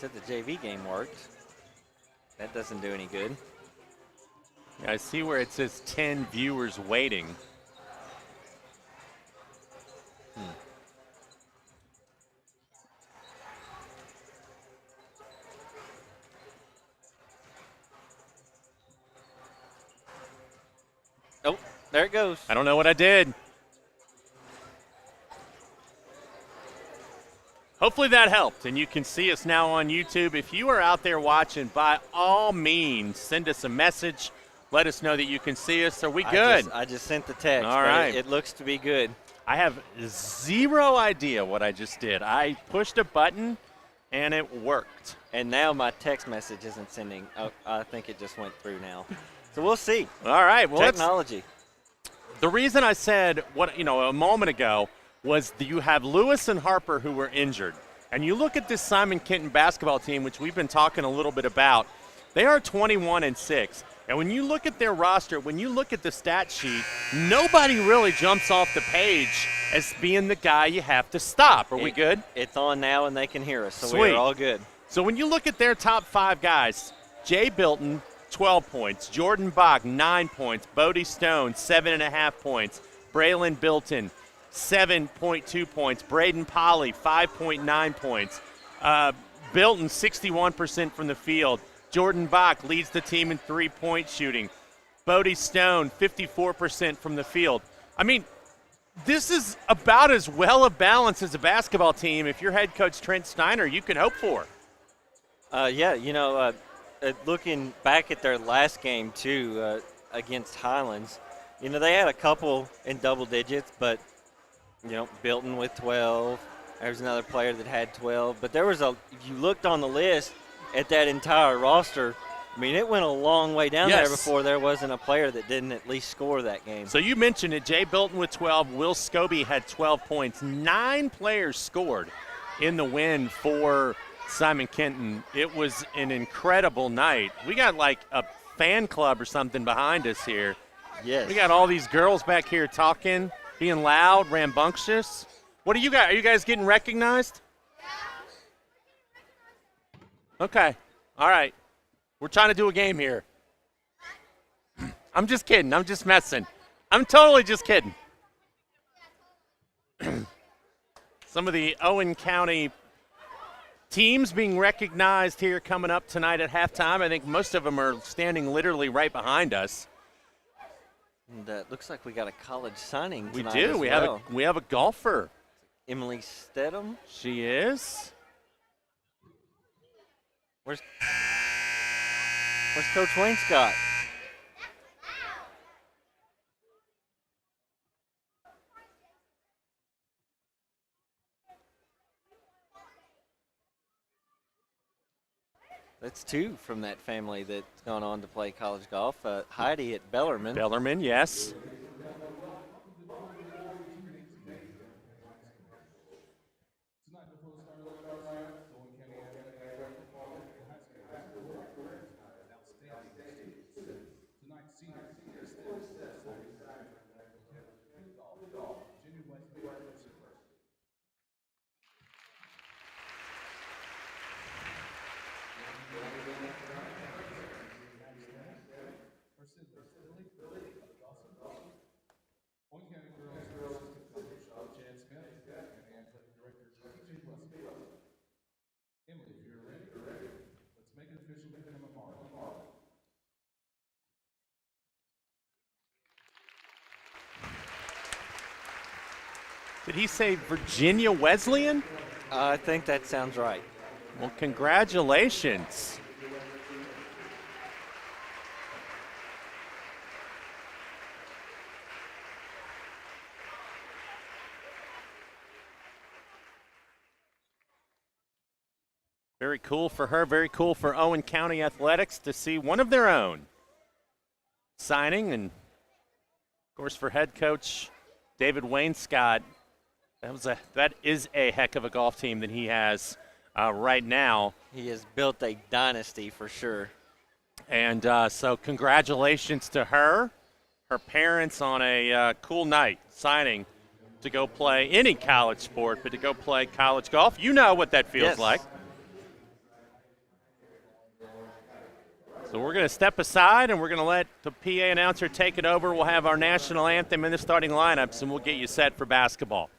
Said the JV game worked. That doesn't do any good. Yeah, I see where it says 10 viewers waiting. Oh, there it goes. I don't know what I did. Hopefully that helped, and you can see us now on YouTube. If you are out there watching, by all means, send us a message. Let us know that you can see us. Are we good? I just sent the text. All right. It looks to be good. I have zero idea what I just did. I pushed a button, and it worked. And now my text message isn't sending. Oh, I think it just went through now. So we'll see. All right. Well, technology. The reason I said a moment ago was that you have Lewis and Harper who were injured. And you look at this Simon Kenton basketball team, which we've been talking a little bit about. They are 21-6. And when you look at their roster, when you look at the stat sheet, nobody really jumps off the page as being the guy you have to stop. Are we good? It's on now and they can hear us, so Sweet. we're all good. So when you look at their top 5 guys, Jay Bilton, 12 points. Jordan Bach, 9 points. Bodie Stone, 7.5 points. Braylon Bilton, 7.2 points. Braden Polly, 5.9 points. Bilton, 61% from the field. Jordan Bach leads the team in three-point shooting. Bodie Stone, 54% from the field. I mean, this is about as well a balance as a basketball team, if you're head coach Trent Steiner, you could hope for. Looking back at their last game, too, against Highlands, they had a couple in double digits, but, Bilton with 12. There's another player that had 12. But if you looked on the list at that entire roster, I mean, it went a long way down there before there wasn't a player that didn't at least score that game. So you mentioned it, Jay Bilton with 12. Will Scobie had 12 points. 9 players scored in the win for Simon Kenton. It was an incredible night. We got like a fan club or something behind us here. Yes. We got all these girls back here talking, being loud, rambunctious. What do you got? Are you guys getting recognized? Okay. All right. We're trying to do a game here. I'm just kidding. I'm just messing. I'm totally just kidding. Some of the Owen County teams being recognized here coming up tonight at halftime. I think most of them are standing literally right behind us. And looks like we got a college signing We tonight do. as We well. have a golfer. Emily Stedham. She is. Where's Coach Wainscott? That's 2 from that family that's gone on to play college golf. Heidi at Bellarmine. Bellarmine, yes. Did he say Virginia Wesleyan? I think that sounds right. Well, congratulations. Very cool for her, very cool for Owen County Athletics to see one of their own signing. And, of course, for head coach David Wainscott, that is a heck of a golf team that he has right now. He has built a dynasty for sure. And so congratulations to her parents on a cool night signing to go play any college sport, but to go play college golf. You know what that feels like. So we're going to step aside, and we're going to let the PA announcer take it over. We'll have our national anthem in the starting lineups, and we'll get you set for basketball.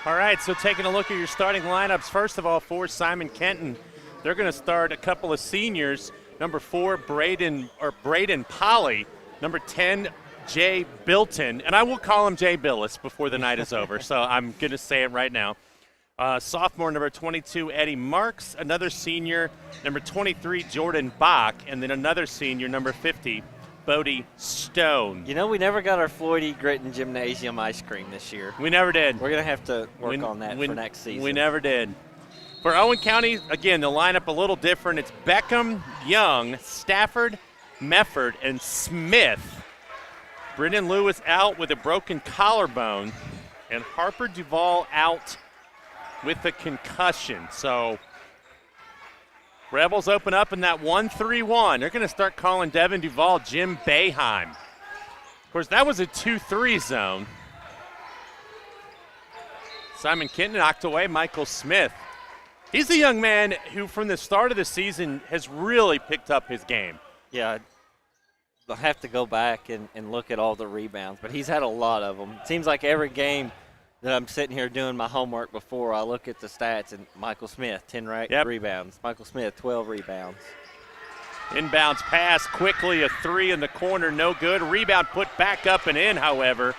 All right, so taking a look at your starting lineups, first of all, for Simon Kenton, they're going to start a couple of seniors. Number 4, Braden Polly. Number 10, Jay Bilton. And I will call him Jay Billis before the night is over, so I'm going to say it right now. Sophomore, number 22, Eddie Marks. Another senior, number 23, Jordan Bach. And then another senior, number 50, Bodie Stone. You know, we never got our Floyd E. Gritton Gymnasium ice cream this year. We never did. We're going to have to work on that for next season. We never did. For Owen County, again, the lineup a little different. It's Beckham, Young, Stafford, Mefford, and Smith. Brendan Lewis out with a broken collarbone, and Harper Duvall out with a concussion. So Rebels open up in that 1-3-1. They're going to start calling Devin Duvall Jim Boeheim. Of course, that was a 2-3 zone. Simon Kenton knocked away Michael Smith. He's a young man who, from the start of the season, has really picked up his game. Yeah, I'll have to go back and look at all the rebounds, but he's had a lot of them. It seems like every game that I'm sitting here doing my homework before, I look at the stats, and Michael Smith, 10 rebounds. Michael Smith, 12 rebounds. Inbounds pass quickly, a three in the corner, no good. Rebound put back up and in, however.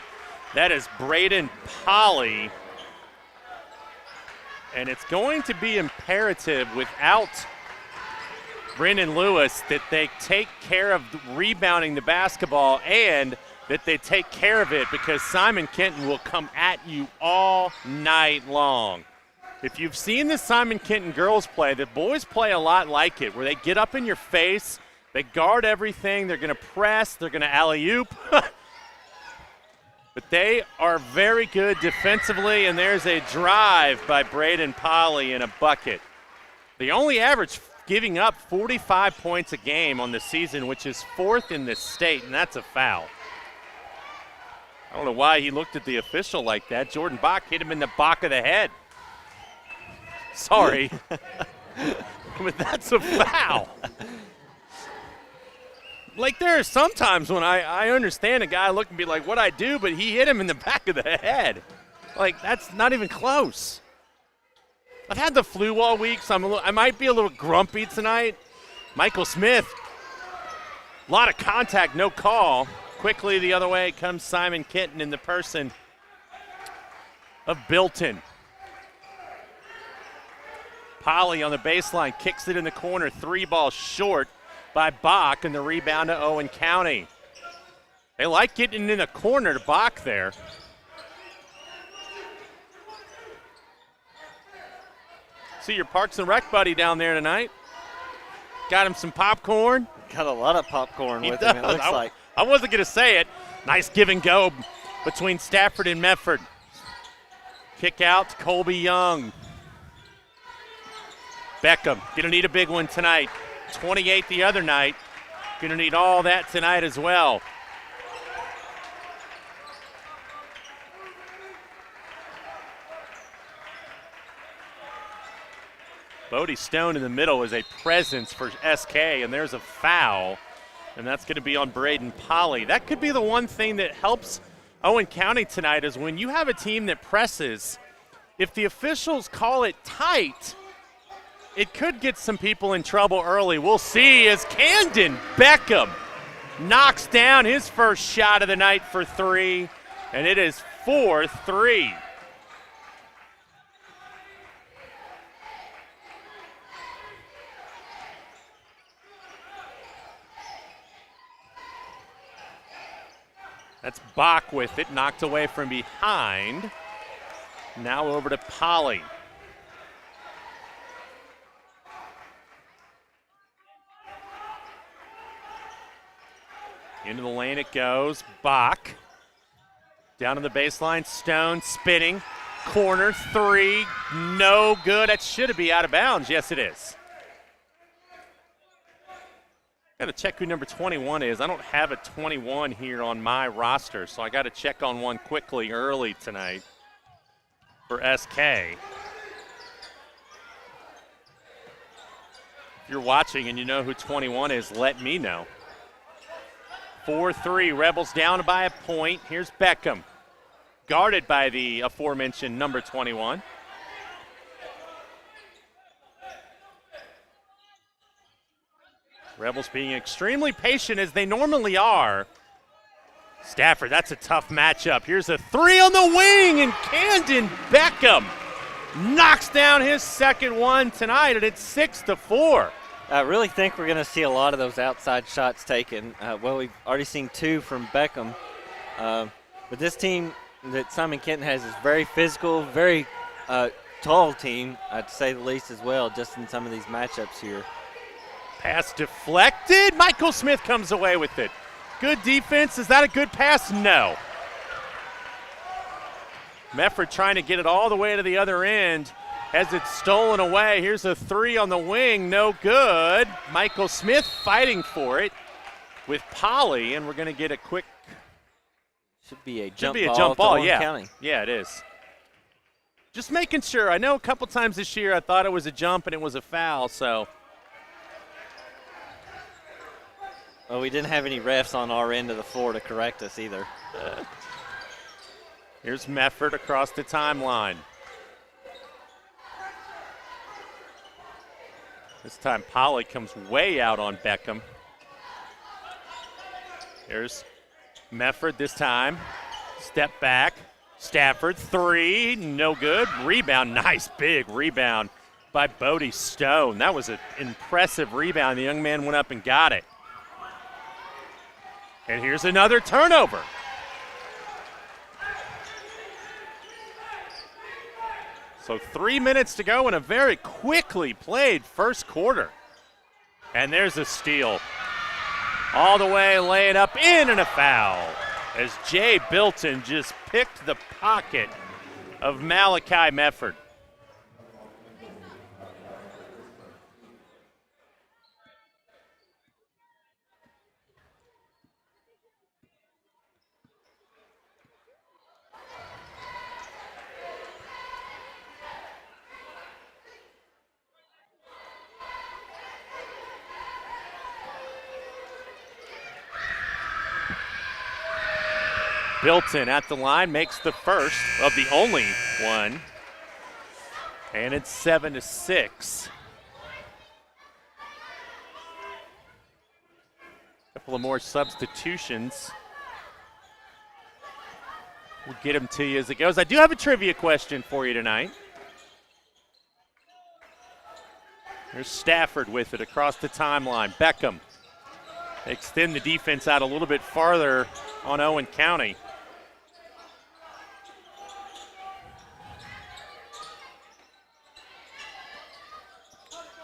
That is Braden Polly. And it's going to be imperative without Brendan Lewis that they take care of rebounding the basketball and that they take care of it, because Simon Kenton will come at you all night long. If you've seen the Simon Kenton girls play, the boys play a lot like it, where they get up in your face, they guard everything, they're going to press, they're going to alley-oop. But they are very good defensively, and there's a drive by Braden Polly in a bucket. They only average giving up 45 points a game on the season, which is 4th in the state, and that's a foul. I don't know why he looked at the official like that. Jordan Bach hit him in the back of the head. Sorry, but that's a foul. Like, there are some times when I understand a guy look and be like, what'd I do? But he hit him in the back of the head. Like, that's not even close. I've had the flu all week, so I might be a little grumpy tonight. Michael Smith, a lot of contact, no call. Quickly the other way comes Simon Kenton in the person of Bilton. Polly on the baseline, kicks it in the corner, 3 ball short by Bach, and the rebound to Owen County. They like getting in the corner to Bach there. See your Parks and Rec buddy down there tonight. Got him some popcorn. Got a lot of popcorn with him, it looks like. I wasn't going to say it. Nice give and go between Stafford and Medford. Kick out to Colby Young. Beckham, going to need a big one tonight. 28 the other night. Going to need all that tonight as well. Bodie Stone in the middle is a presence for SK, and there's a foul, and that's going to be on Braden Polly. That could be the one thing that helps Owen County tonight, is when you have a team that presses, if the officials call it tight, it could get some people in trouble early. We'll see as Camden Beckham knocks down his first shot of the night for 3, and it is 4-3. That's Bach with it, knocked away from behind. Now over to Polly. Into the lane it goes. Bach. Down to the baseline. Stone spinning. Corner 3. No good. That should be out of bounds. Yes, it is. Got to check who number 21 is. I don't have a 21 here on my roster, so I got to check on one quickly early tonight for SK. If you're watching and you know who 21 is, let me know. 4-3, Rebels down by a point. Here's Beckham, guarded by the aforementioned number 21. Rebels being extremely patient as they normally are. Stafford, that's a tough matchup. Here's a 3 on the wing, and Camden Beckham knocks down his second one tonight, and it's 6-4. I really think we're going to see a lot of those outside shots taken. Well, we've already seen 2 from Beckham. But this team that Simon Kenton has is very physical, very tall team, to say the least as well, just in some of these matchups here. Pass deflected. Michael Smith comes away with it. Good defense. Is that a good pass? No. Medford trying to get it all the way to the other end. Has it stolen away. Here's a 3 on the wing. No good. Michael Smith fighting for it with Polly, and we're going to get a quick. Should be a jump ball. Jump ball, yeah. County. Yeah, it is. Just making sure. I know a couple times this year I thought it was a jump and it was a foul, so. Well, we didn't have any refs on our end of the floor to correct us either. Here's Mefford across the timeline. This time Polly comes way out on Beckham. There's Mefford this time. Step back. Stafford, 3, no good. Rebound, nice big rebound by Bodie Stone. That was an impressive rebound. The young man went up and got it. And here's another turnover. So 3 minutes to go in a very quickly played first quarter. And there's a steal. All the way, lay it up in, and a foul. As Jay Bilton just picked the pocket of Malachi Mefford. Bilton at the line makes the first of the only one. And it's 7-6. Couple of more substitutions. We'll get them to you as it goes. I do have a trivia question for you tonight. There's Stafford with it across the timeline. Beckham. They extend the defense out a little bit farther on Owen County.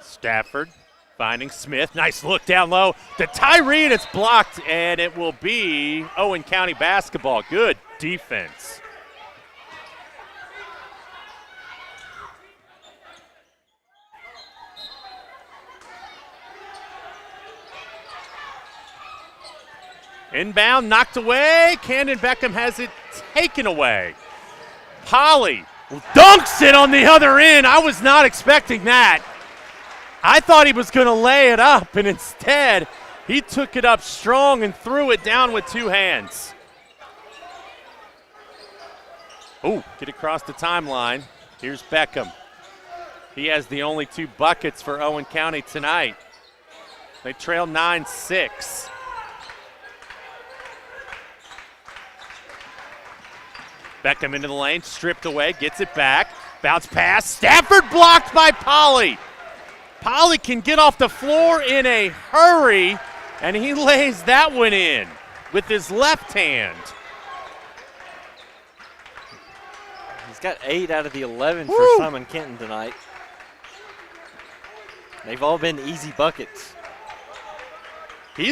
Stafford finding Smith. Nice look down low to Tyree, and it's blocked, and it will be Owen County basketball. Good defense. Inbound, knocked away. Camden Beckham has it taken away. Polly dunks it on the other end. I was not expecting that. I thought he was going to lay it up, and instead he took it up strong and threw it down with two hands. Oh, get across the timeline. Here's Beckham. He has the only 2 buckets for Owen County tonight. They trail 9-6. Beckham into the lane, stripped away, gets it back. Bounce pass, Stafford blocked by Polly. Polly can get off the floor in a hurry, and he lays that one in with his left hand. He's got 8 out of the 11 for Simon Kenton tonight. They've all been easy buckets. He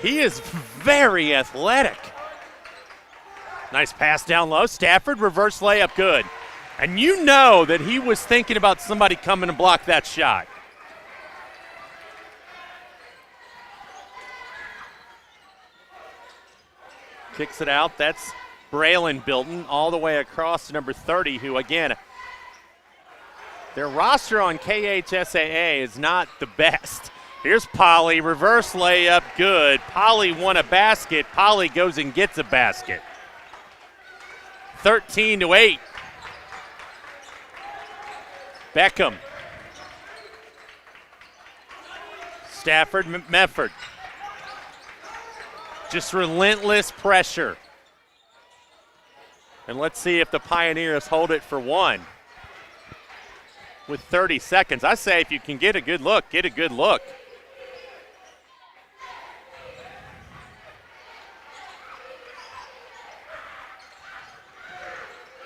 is very athletic. Nice pass down low. Stafford, reverse layup, good. And you know that he was thinking about somebody coming to block that shot. Kicks it out. That's Braylon Bilton all the way across to number 30, who, again, their roster on KHSAA is not the best. Here's Polly, reverse layup, good. Polly won a basket. Polly goes and gets a basket. 13-8. Beckham. Stafford, Mefford. Just relentless pressure. And let's see if the Pioneers hold it for one. With 30 seconds. I say if you can get a good look, get a good look.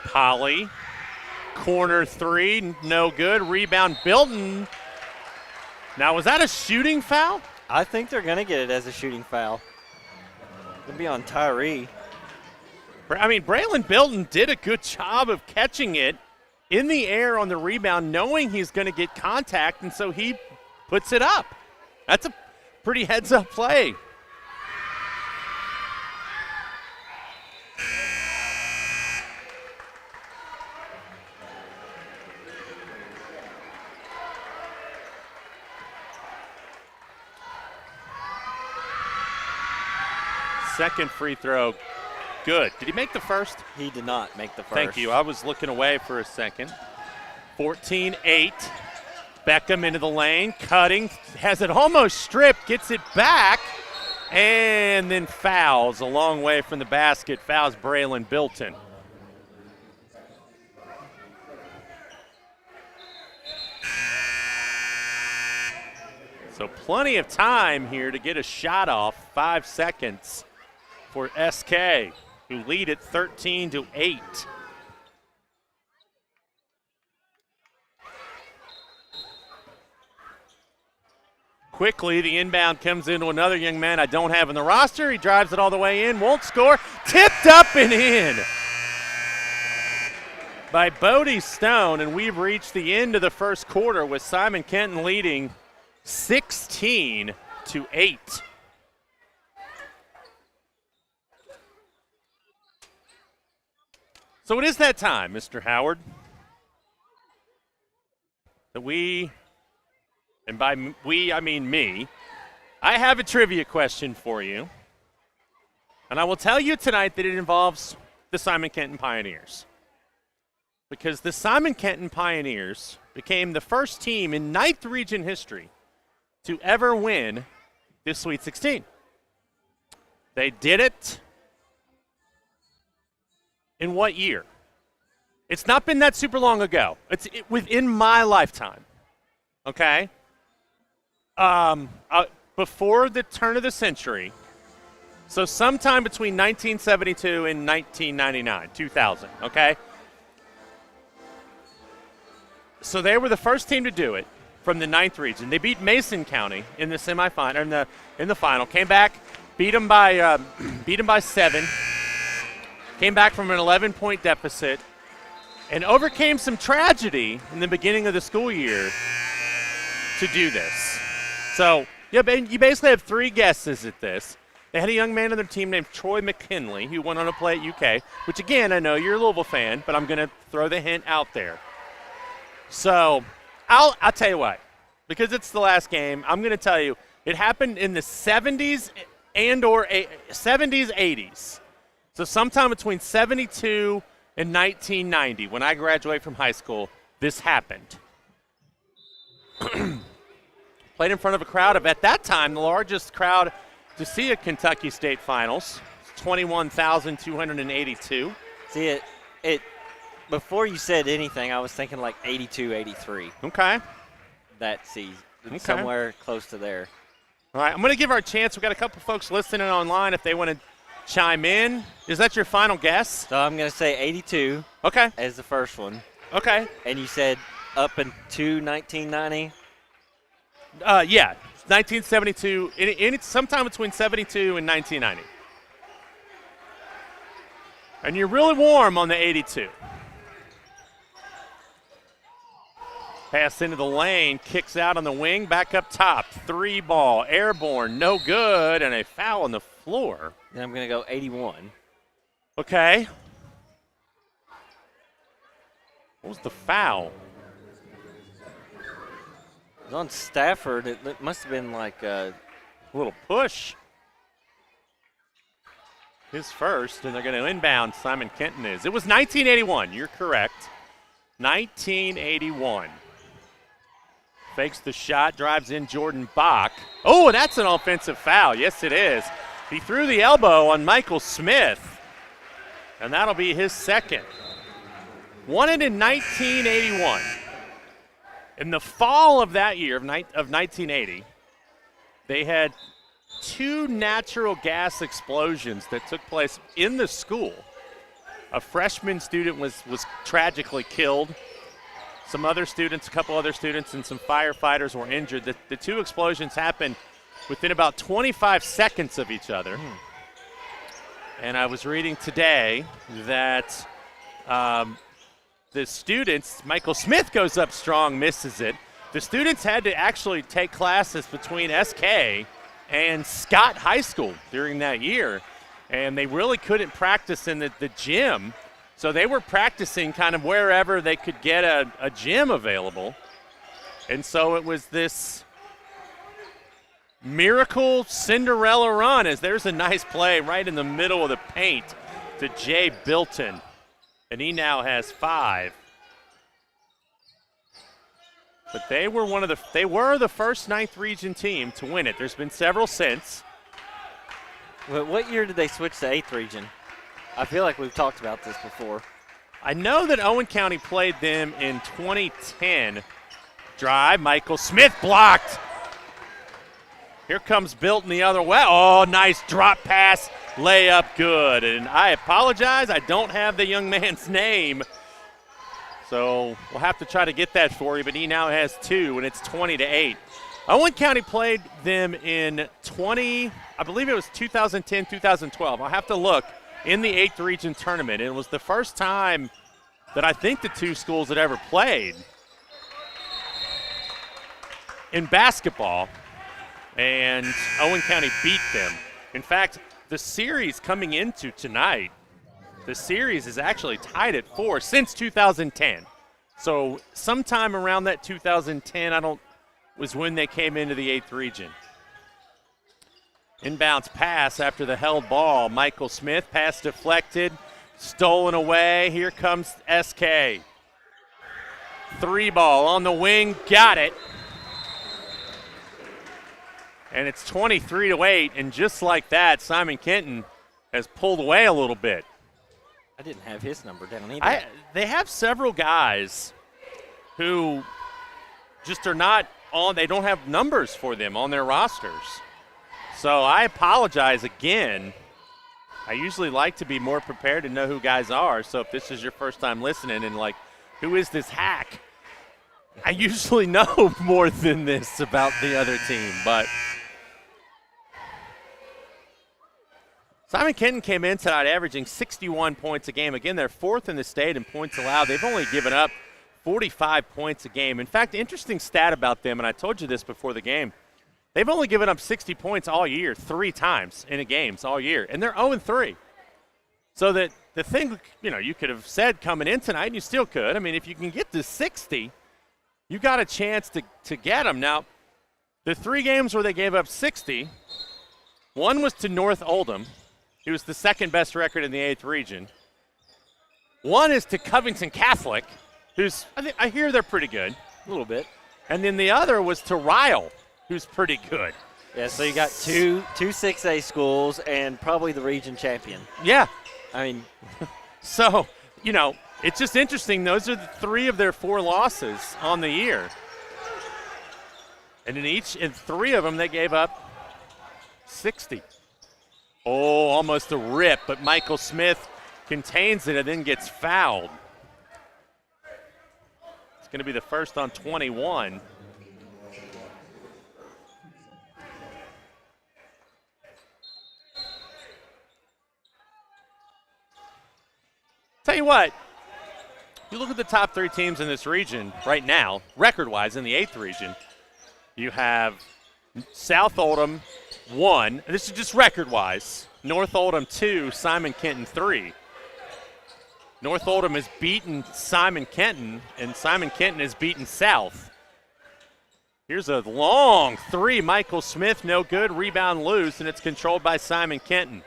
Polly. Corner 3, no good. Rebound, Bilton. Now, was that a shooting foul? I think they're going to get it as a shooting foul. It'll be on Tyree. I mean, Braylon Bilton did a good job of catching it in the air on the rebound, knowing he's going to get contact, and so he puts it up. That's a pretty heads-up play. Second free throw, good. Did he make the first? He did not make the first. Thank you. I was looking away for a second. 14-8. Beckham into the lane, cutting, has it almost stripped, gets it back, and then fouls a long way from the basket, fouls Braylon Bilton. So plenty of time here to get a shot off, 5 seconds for SK, who lead it 13-8. Quickly, the inbound comes into another young man I don't have in the roster. He drives it all the way in, won't score. Tipped up and in by Bodie Stone, and we've reached the end of the first quarter with Simon Kenton leading 16-8. So it is that time, Mr. Howard, that we, and by we I mean me, I have a trivia question for you. And I will tell you tonight that it involves the Simon Kenton Pioneers. Because the Simon Kenton Pioneers became the first team in 9th region history to ever win this Sweet 16. They did it in what year? It's not been that super long ago. It's within my lifetime, okay? Before the turn of the century, so sometime between 1972 and 1999, 2000, okay? So they were the first team to do it from the 9th region. They beat Mason County in the semifinal, in the final. Came back, beat them by 7. Came back from an 11-point deficit, and overcame some tragedy in the beginning of the school year to do this. So yeah, you basically have 3 guesses at this. They had a young man on their team named Troy McKinley who went on to play at UK, which again, I know you're a Louisville fan, but I'm going to throw the hint out there. So I'll tell you what, because it's the last game, I'm going to tell you it happened in the 70s or 70s, 80s. So sometime between 72 and 1990, when I graduated from high school, this happened. Played in front of a crowd of, at that time, the largest crowd to see a Kentucky State Finals, 21,282. See, it before you said anything, I was thinking like 82, 83. Okay. That season, Okay. somewhere close to there. All right, I'm going to give our chance. We've got a couple folks listening online if they want to chime in. Is that your final guess? So I'm going to say 82 Okay. as the first one. Okay. And you said up into 1990? Yeah, 1972. It's sometime between 72 and 1990. And you're really warm on the 82. Pass into the lane, kicks out on the wing, back up top. 3 ball, airborne, no good, and a foul on the floor. Then I'm going to go 81. Okay. What was the foul? It was on Stafford. It must have been like A little push. His first, and they're going to inbound. Simon Kenton is. It was 1981. You're correct. 1981. Fakes the shot, drives in Jordan Bach. Oh, that's an offensive foul. Yes, it is. He threw the elbow on Michael Smith, and that'll be his second. Won it in 1981. In the fall of that year, of 1980, they had 2 natural gas explosions that took place in the school. A freshman student was tragically killed. Some other students, a couple other students, and some firefighters were injured. The 2 explosions happened within about 25 seconds of each other. And I was reading today that the students, Michael Smith goes up strong, misses it. The students had to actually take classes between SK and Scott High School during that year. And they really couldn't practice in the gym. So they were practicing kind of wherever they could get a gym available. And so it was this miracle Cinderella run, as there's a nice play right in the middle of the paint to Jay Bilton. And he now has 5. But they were the first 9th region team to win it. There's been several since. Well, what year did they switch to 8th region? I feel like we've talked about this before. I know that Owen County played them in 2010. Drive, Michael Smith blocked. Here comes Bilton the other way. Oh, nice drop pass, layup, good. And I apologize, I don't have the young man's name. So we'll have to try to get that for you, but he now has 2, and it's 20-8. Owen County played them in I believe it was 2010, 2012. I'll have to look, in the 8th region tournament. It was the first time that I think the two schools had ever played in basketball, and Owen County beat them. In fact, the series coming into tonight, the series is actually tied at 4 since 2010. So sometime around that 2010, was when they came into the 8th region. Inbounds pass after the held ball. Michael Smith, pass deflected, stolen away. Here comes SK. 3 ball on the wing, got it. And it's 23-8, and just like that, Simon Kenton has pulled away a little bit. I didn't have his number down either. They have several guys who just are not on, they don't have numbers for them on their rosters. So I apologize again. I usually like to be more prepared to know who guys are. So if this is your first time listening and like, who is this hack? I usually know more than this about the other team, but Simon Kenton came in tonight averaging 61 points a game. Again, they're 4th in the state in points allowed. They've only given up 45 points a game. In fact, interesting stat about them, and I told you this before the game, they've only given up 60 points all year, 3 times in a game all year, and they're 0-3. So that the thing, you could have said coming in tonight, and you still could. I mean, if you can get to 60, you got a chance to get them. Now, the 3 games where they gave up 60, one was to North Oldham. He was the 2nd best record in the 8th region. One is to Covington Catholic, who's, I hear they're pretty good. A little bit. And then the other was to Ryle, who's pretty good. Yeah, so you got two 6A schools and probably the region champion. Yeah. I mean, so, it's just interesting. Those are the 3 of their 4 losses on the year. And in 3 of them, they gave up 60. Oh, almost a rip, but Michael Smith contains it and then gets fouled. It's going to be the first on 21. Tell you what, you look at the top 3 teams in this region right now, record-wise in the 8th region, you have South Oldham 1, this is just record-wise, North Oldham 2, Simon Kenton 3. North Oldham has beaten Simon Kenton, and Simon Kenton has beaten South. Here's a long 3, Michael Smith, no good, rebound loose, and it's controlled by Simon Kenton.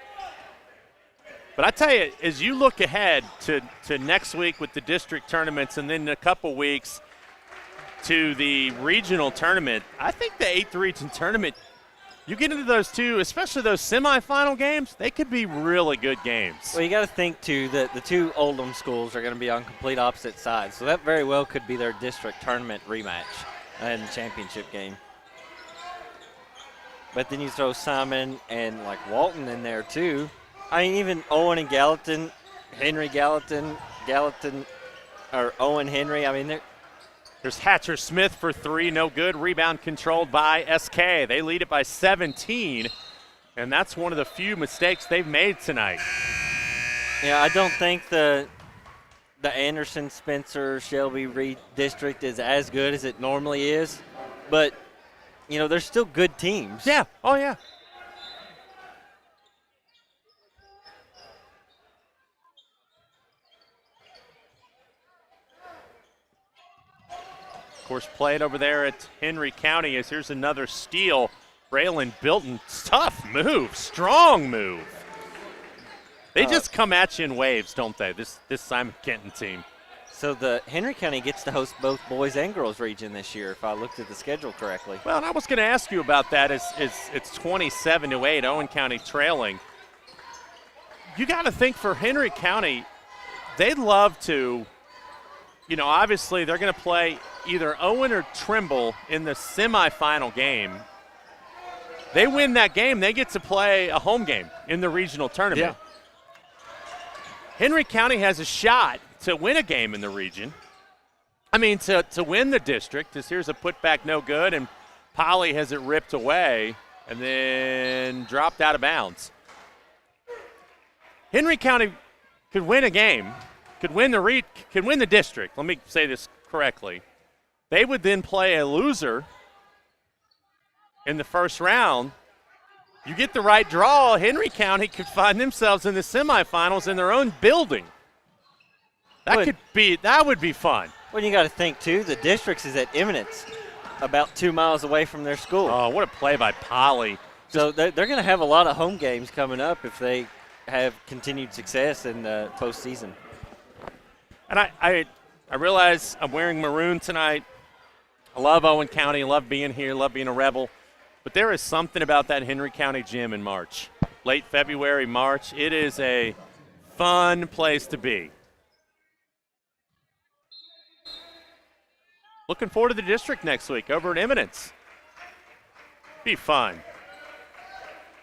But I tell you, as you look ahead to next week with the district tournaments and then in a couple weeks to the regional tournament, I think the 8th region tournament, you get into those 2, especially those semifinal games, they could be really good games. Well, you got to think, too, that the 2 Oldham schools are going to be on complete opposite sides. So that very well could be their district tournament rematch in the championship game. But then you throw Simon and, Walton in there, too. I mean, even Owen and Gallatin, Henry Gallatin, or Owen Henry. I mean, there's Hatcher Smith for 3, no good. Rebound controlled by SK. They lead it by 17, and that's one of the few mistakes they've made tonight. Yeah, I don't think the Anderson, Spencer, Shelby, Reed district is as good as it normally is, but, they're still good teams. Yeah, oh yeah. Of course, played over there at Henry County as here's another steal Braylon Bilton, tough move, strong move. They just come at you in waves, don't they, this Simon Kenton team? So the Henry County gets to host both boys and girls region this year, if I looked at the schedule correctly. Well, and I was going to ask you about that. It's 27-8, Owen County trailing. You got to think for Henry County, they'd love to, obviously they're going to play either Owen or Trimble in the semifinal game. They win that game, they get to play a home game in the regional tournament. Yeah. Henry County has a shot to win a game in the region. I mean, to win the district. This here's a putback no good, and Polly has it ripped away and then dropped out of bounds. Henry County could win a game, could win the district. Let me say this correctly. They would then play a loser in the first round. You get the right draw, Henry County could find themselves in the semifinals in their own building. That would be fun. Well, you got to think too. The districts is at Eminence, about 2 miles away from their school. Oh, what a play by Polly! So they're going to have a lot of home games coming up if they have continued success in the postseason. And I realize I'm wearing maroon tonight. I love Owen County. I love being here. Love being a Rebel. But there is something about that Henry County gym in March, late February, March. It is a fun place to be. Looking forward to the district next week over at Eminence. Be fun.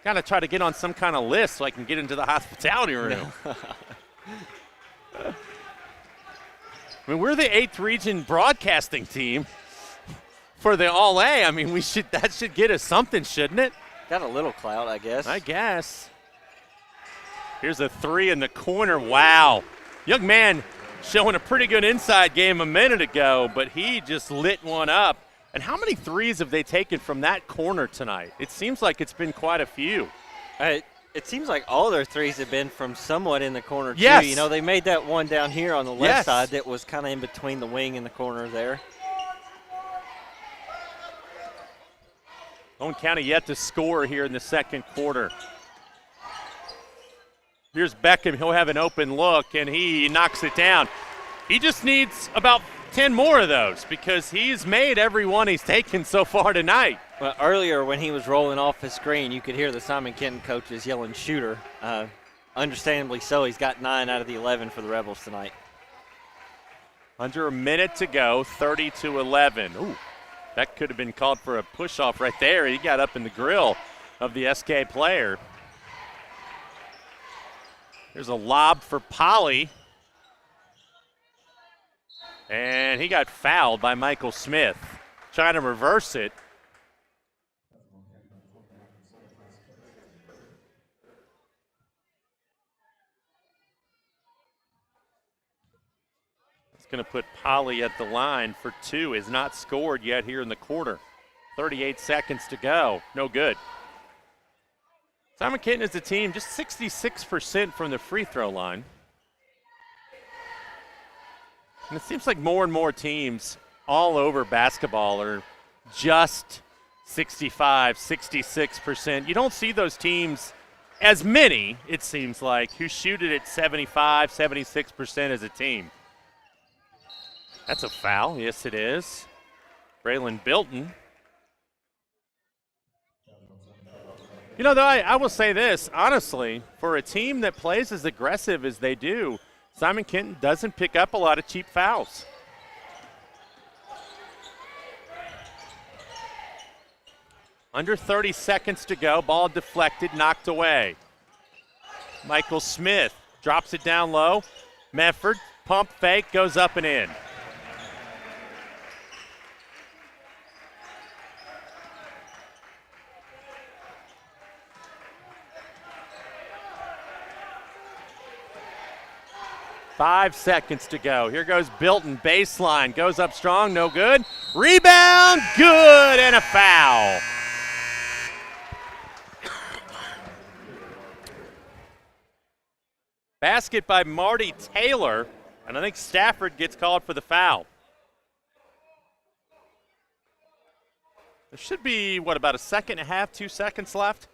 Got to try to get on some kind of list so I can get into the hospitality room. I mean, we're the 8th region broadcasting team for the All-A. I mean, that should get us something, shouldn't it? Got a little clout, I guess. I guess. Here's a three in the corner. Wow. Young man showing a pretty good inside game a minute ago, but he just lit one up. And how many threes have they taken from that corner tonight? It seems like it's been quite a few. It seems like all their threes have been from somewhat in the corner, too. Yes. They made that one down here on the left side that was kind of in between the wing and the corner there. Owen County yet to score here in the second quarter. Here's Beckham. He'll have an open look, and he knocks it down. He just needs about 10 more of those because he's made every one he's taken so far tonight. Well, earlier when he was rolling off his screen, you could hear the Simon Kenton coaches yelling shooter. Understandably so. He's got 9 out of the 11 for the Rebels tonight. Under a minute to go, 30-11. Ooh, that could have been called for a push-off right there. He got up in the grill of the SK player. There's a lob for Polly. And he got fouled by Michael Smith. Trying to reverse it. It's going to put Polly at the line for 2. Is not scored yet here in the quarter. 38 seconds to go. No good. Simon Kenton is the team, just 66% from the free throw line. And it seems like more and more teams all over basketball are just 65, 66%. You don't see those teams as many, it seems like, who shoot it at 75, 76% as a team. That's a foul. Yes, it is. Braylon Bilton. Though I will say this, honestly, for a team that plays as aggressive as they do, Simon Kenton doesn't pick up a lot of cheap fouls. Under 30 seconds to go, ball deflected, knocked away. Michael Smith drops it down low. Medford, pump fake, goes up and in. Five seconds to go. Here goes Bilton, baseline, goes up strong, no good. Rebound, good, and a foul. Basket by Marty Taylor, and I think Stafford gets called for the foul. There should be, about a second and a half, 2 seconds left?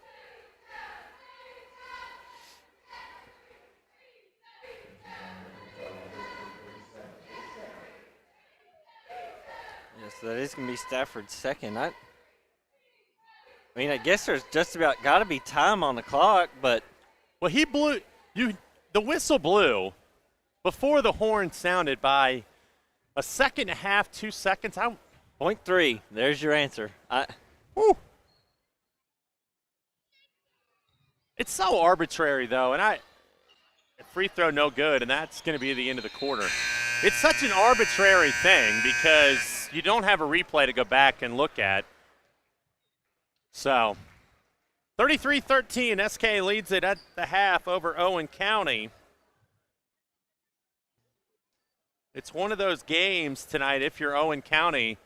Yes, that is going to be Stafford's second. I mean, I guess there's just about got to be time on the clock, but. Well, he blew, the whistle blew before the horn sounded by a second and a half, 2 seconds. 0.3, there's your answer. Woo. It's so arbitrary, though, and a free throw no good, and that's going to be the end of the quarter. It's such an arbitrary thing because you don't have a replay to go back and look at. So, 33-13, SK leads it at the half over Owen County. It's one of those games tonight, if you're Owen County.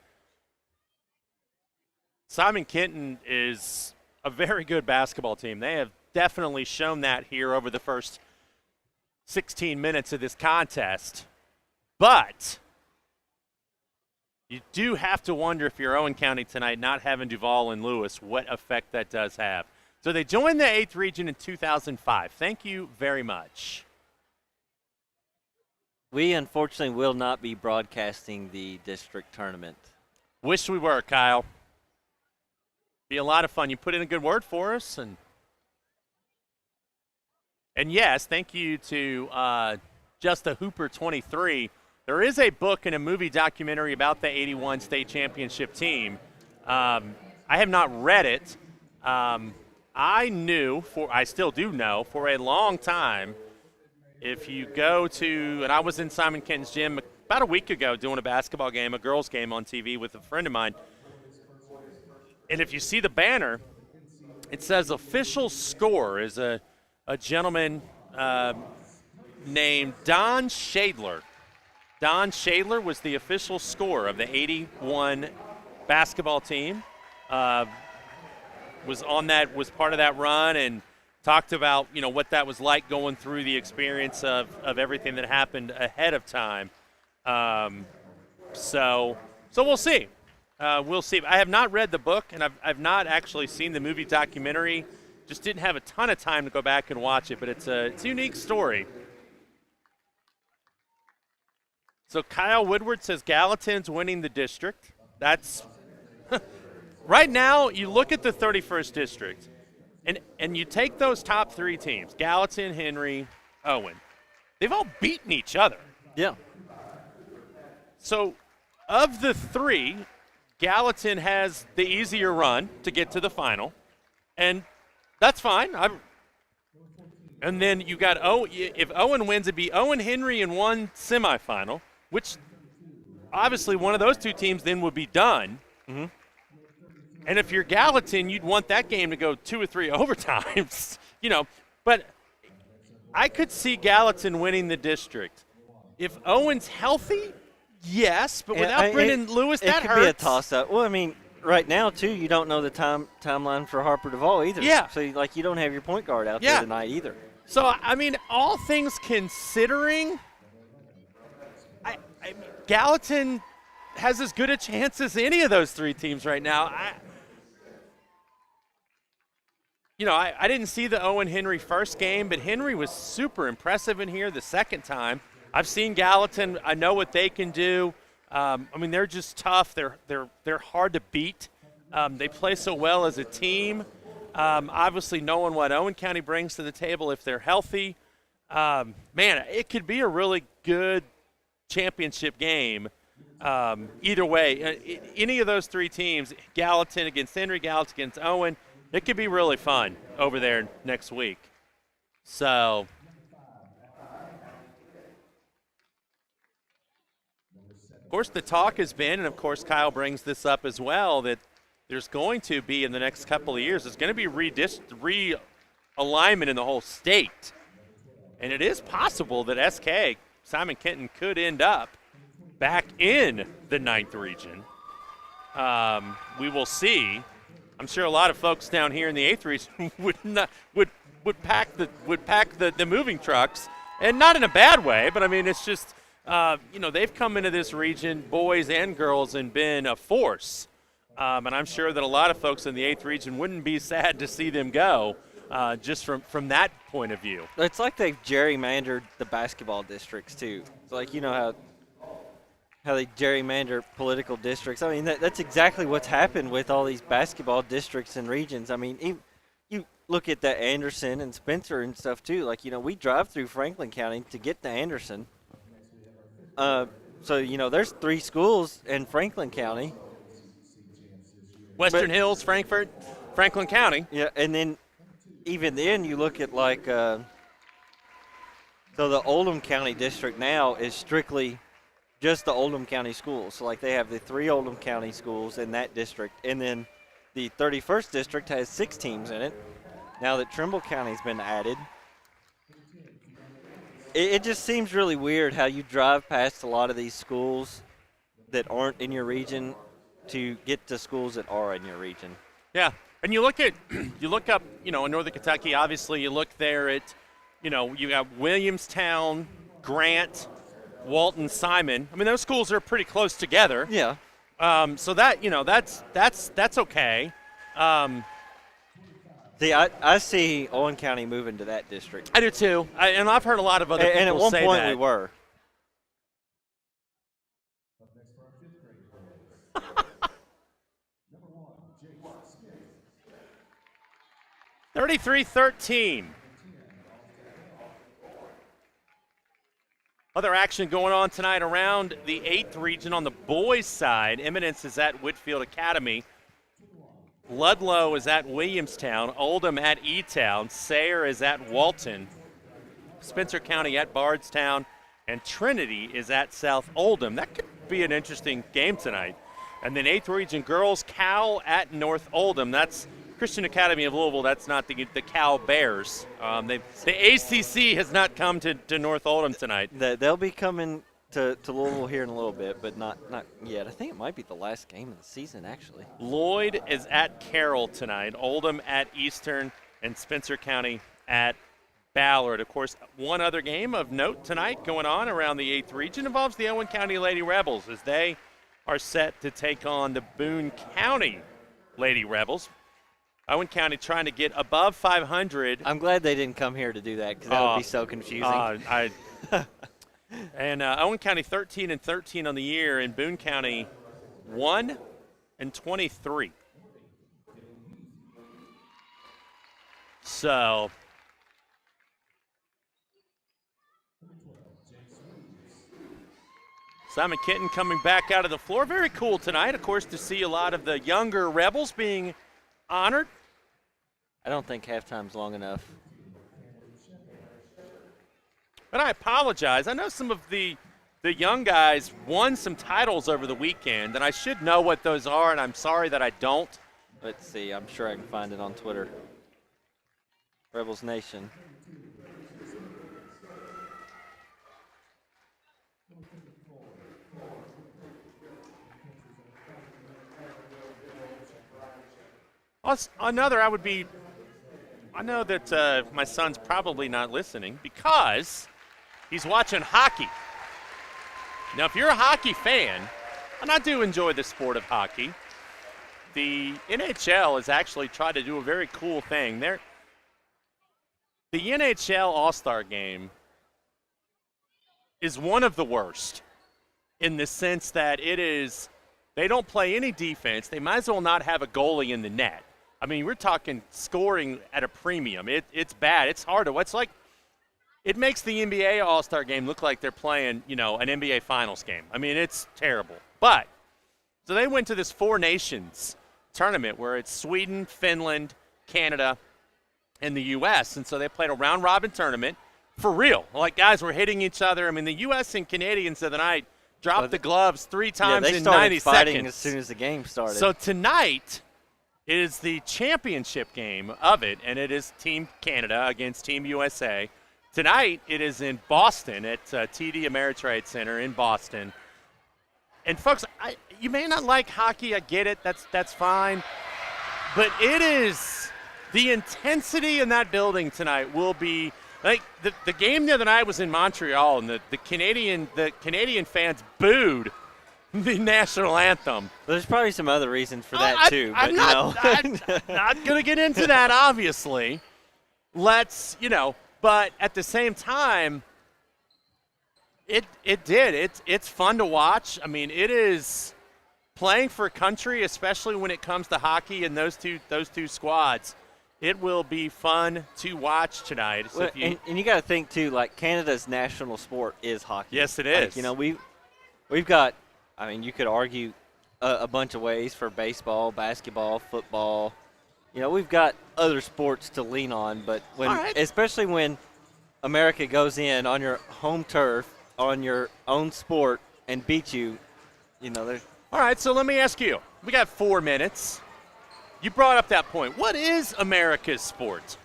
Simon Kenton is a very good basketball team. They have definitely shown that here over the first 16 minutes of this contest. But you do have to wonder if you're Owen County tonight, not having Duval and Lewis, what effect that does have. So they joined the 8th region in 2005. Thank you very much. We unfortunately will not be broadcasting the district tournament. Wish we were, Kyle. Be a lot of fun. You put in a good word for us, and yes, thank you to Just a Hooper 23. There is a book and a movie documentary about the 81 state championship team. I have not read it. I still do know, for a long time, if you go to, and I was in Simon Kenton's gym about a week ago doing a basketball game, a girls' game on TV with a friend of mine. And if you see the banner, it says official score is a gentleman named Don Shadler. Don Shadler was the official scorer of the 81 basketball team. Was part of that run and talked about, what that was like going through the experience of everything that happened ahead of time. So we'll see. We'll see. I have not read the book, and I've not actually seen the movie documentary. Just didn't have a ton of time to go back and watch it, but it's a unique story. So Kyle Woodward says Gallatin's winning the district. That's right now. You look at the 31st district, and you take those top 3 teams: Gallatin, Henry, Owen. They've all beaten each other. Yeah. So, of the 3, Gallatin has the easier run to get to the final, and that's fine. And then you got if Owen wins, it'd be Owen, Henry in one semifinal, which obviously one of those 2 teams then would be done. Mm-hmm. And if you're Gallatin, you'd want that game to go 2 or 3 overtimes, But I could see Gallatin winning the district. If Owen's healthy, yes, but without Brendan Lewis, that hurts. It could be a toss-up. Well, I mean, right now, too, you don't know the timeline for Harper Duvall either. Yeah. So, you don't have your point guard out there tonight either. So, I mean, all things considering, I mean, Gallatin has as good a chance as any of those 3 teams right now. I didn't see the Owen-Henry first game, but Henry was super impressive in here the second time. I've seen Gallatin. I know what they can do. I mean, they're just tough. They're hard to beat. They play so well as a team. Obviously, knowing what Owen County brings to the table if they're healthy, man, it could be a really good championship game. Either way, any of those 3 teams, Gallatin against Henry, Gallatin against Owen, it could be really fun over there next week. So, of course, the talk has been, and of course Kyle brings this up as well, that there's going to be in the next couple of years, there's going to be realignment in the whole state. And it is possible that SK, Simon Kenton, could end up back in the 9th region. We will see. I'm sure a lot of folks down here in the 8th region would pack the moving trucks, and not in a bad way, but I mean it's just they've come into this region, boys and girls, and been a force. And I'm sure that a lot of folks in the 8th region wouldn't be sad to see them go, just from that point of view. It's like they've gerrymandered the basketball districts too. It's like, you know how they gerrymander political districts. I mean, that's exactly what's happened with all these basketball districts and regions. I mean, you look at the Anderson and Spencer and stuff too. Like, you know, we drive through Franklin County to get to Anderson. So, you know, there's 3 schools in Franklin County. Western Hills, Frankfort, Franklin County. Yeah, and then even then you look at like so the Oldham County district now is strictly just the Oldham County schools. So like they have the 3 Oldham County schools in that district, and then the 31st district has 6 teams in it. Now that Trimble County's been added, it just seems really weird how you drive past a lot of these schools that aren't in your region to get to schools that are in your region. Yeah, and you look up, you know, in Northern Kentucky, obviously you look there at, you know, you got Williamstown, Grant, Walton, Simon. I mean, those schools are pretty close together. Yeah. So that, you know, that's okay. See, I see Owen County moving to that district. I do too, and I've heard a lot of other people say that. And at one point we were. 33-13. Other action going on tonight around the 8th region on the boys' side. Eminence is at Whitfield Academy. Ludlow is at Williamstown. Oldham at E-Town. Sayre is at Walton. Spencer County at Bardstown. And Trinity is at South Oldham. That could be an interesting game tonight. And then 8th region girls, Cal at North Oldham. That's Christian Academy of Louisville. That's not the Cal Bears. The ACC has not come to North Oldham tonight. They'll be coming to Louisville here in a little bit, but not yet. I think it might be the last game of the season, actually. Lloyd is at Carroll tonight. Oldham at Eastern, and Spencer County at Ballard. Of course, one other game of note tonight going on around the 8th region involves the Owen County Lady Rebels, as they are set to take on the Boone County Lady Rebels. Owen County trying to get above 500. I'm glad they didn't come here to do that, because that would be so confusing. And Owen County 13-13 on the year, and Boone County 1-23. So Simon Kenton coming back out of the floor. Very cool tonight, of course, to see a lot of the younger Rebels being honored. I don't think halftime's long enough. But I apologize. I know some of the young guys won some titles over the weekend, and I should know what those are, and I'm sorry that I don't. Let's see. I'm sure I can find it on Twitter. Rebels Nation. Another, I know that my son's probably not listening because he's watching hockey. Now, if you're a hockey fan, and I do enjoy the sport of hockey, the NHL has actually tried to do a very cool thing. The NHL All-Star Game is one of the worst in the sense that they don't play any defense. They might as well not have a goalie in the net. I mean, we're talking scoring at a premium. It's bad. It's hard to watch. It makes the NBA All-Star Game look like they're playing, an NBA Finals game. I mean, it's terrible. But, so they went to this Four Nations tournament where it's Sweden, Finland, Canada, and the U.S. And so they played a round-robin tournament for real. Like, guys were hitting each other. I mean, the U.S. and Canadians the other night dropped the gloves 3 times in 90 seconds. They started fighting as soon as the game started. So tonight is the championship game of it, and it is Team Canada against Team USA. Tonight it is in Boston at TD Ameritrade Center in Boston. And folks, you may not like hockey. I get it. That's fine. But it is the intensity in that building tonight will be like the game the other night was in Montreal, and the Canadian fans booed the national anthem. There's probably some other reasons for that too, but I'm not going to get into that, obviously. Let's, but at the same time, it's fun to watch. I mean, it is playing for a country, especially when it comes to hockey and those two squads. It will be fun to watch tonight. So and you got to think too, like Canada's national sport is hockey. Yes, it is. Like, we've got. I mean, you could argue a bunch of ways for baseball, basketball, football. We've got other sports to lean on, but especially when America goes in on your home turf, on your own sport, and beats you, there's. All right, so let me ask you. We got 4 minutes. You brought up that point. What is America's sport?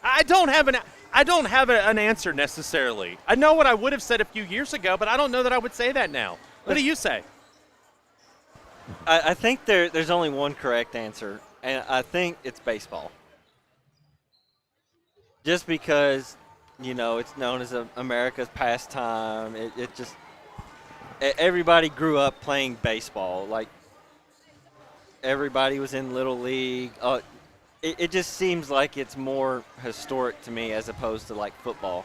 I don't have an answer necessarily. I know what I would have said a few years ago, but I don't know that I would say that now. What do you say? I think there's only one correct answer, and I think it's baseball. Just because, it's known as America's pastime. It just everybody grew up playing baseball. Like, everybody was in Little League. It just seems like it's more historic to me as opposed to, like, football.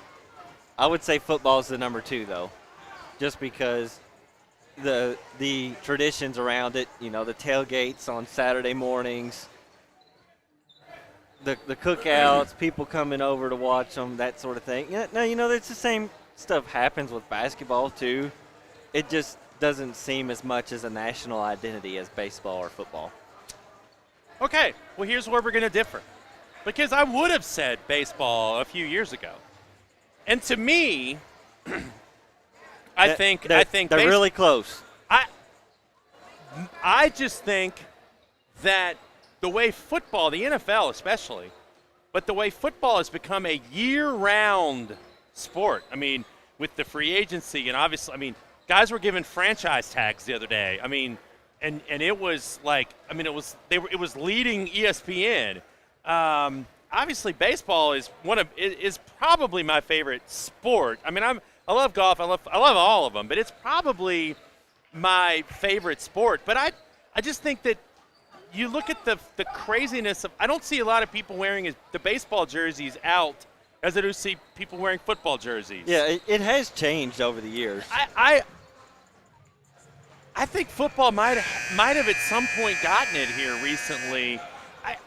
I would say football is the number 2, though, just because the traditions around it, the tailgates on Saturday mornings, the cookouts, people coming over to watch them, that sort of thing. It's the same stuff happens with basketball, too. It just doesn't seem as much as a national identity as baseball or football. Okay, well, here's where we're going to differ. Because I would have said baseball a few years ago. And to me, I think they're really close. I just think that the way football, the NFL especially, but the way football has become a year-round sport. I mean, with the free agency, and obviously, guys were given franchise tags the other day. And it was like, it was leading ESPN. Obviously, baseball is is probably my favorite sport. I love golf. I love all of them, but it's probably my favorite sport. But I just think that you look at the craziness of. I don't see a lot of people wearing the baseball jerseys out as I do see people wearing football jerseys. Yeah, it has changed over the years. I think football might have at some point gotten it here recently.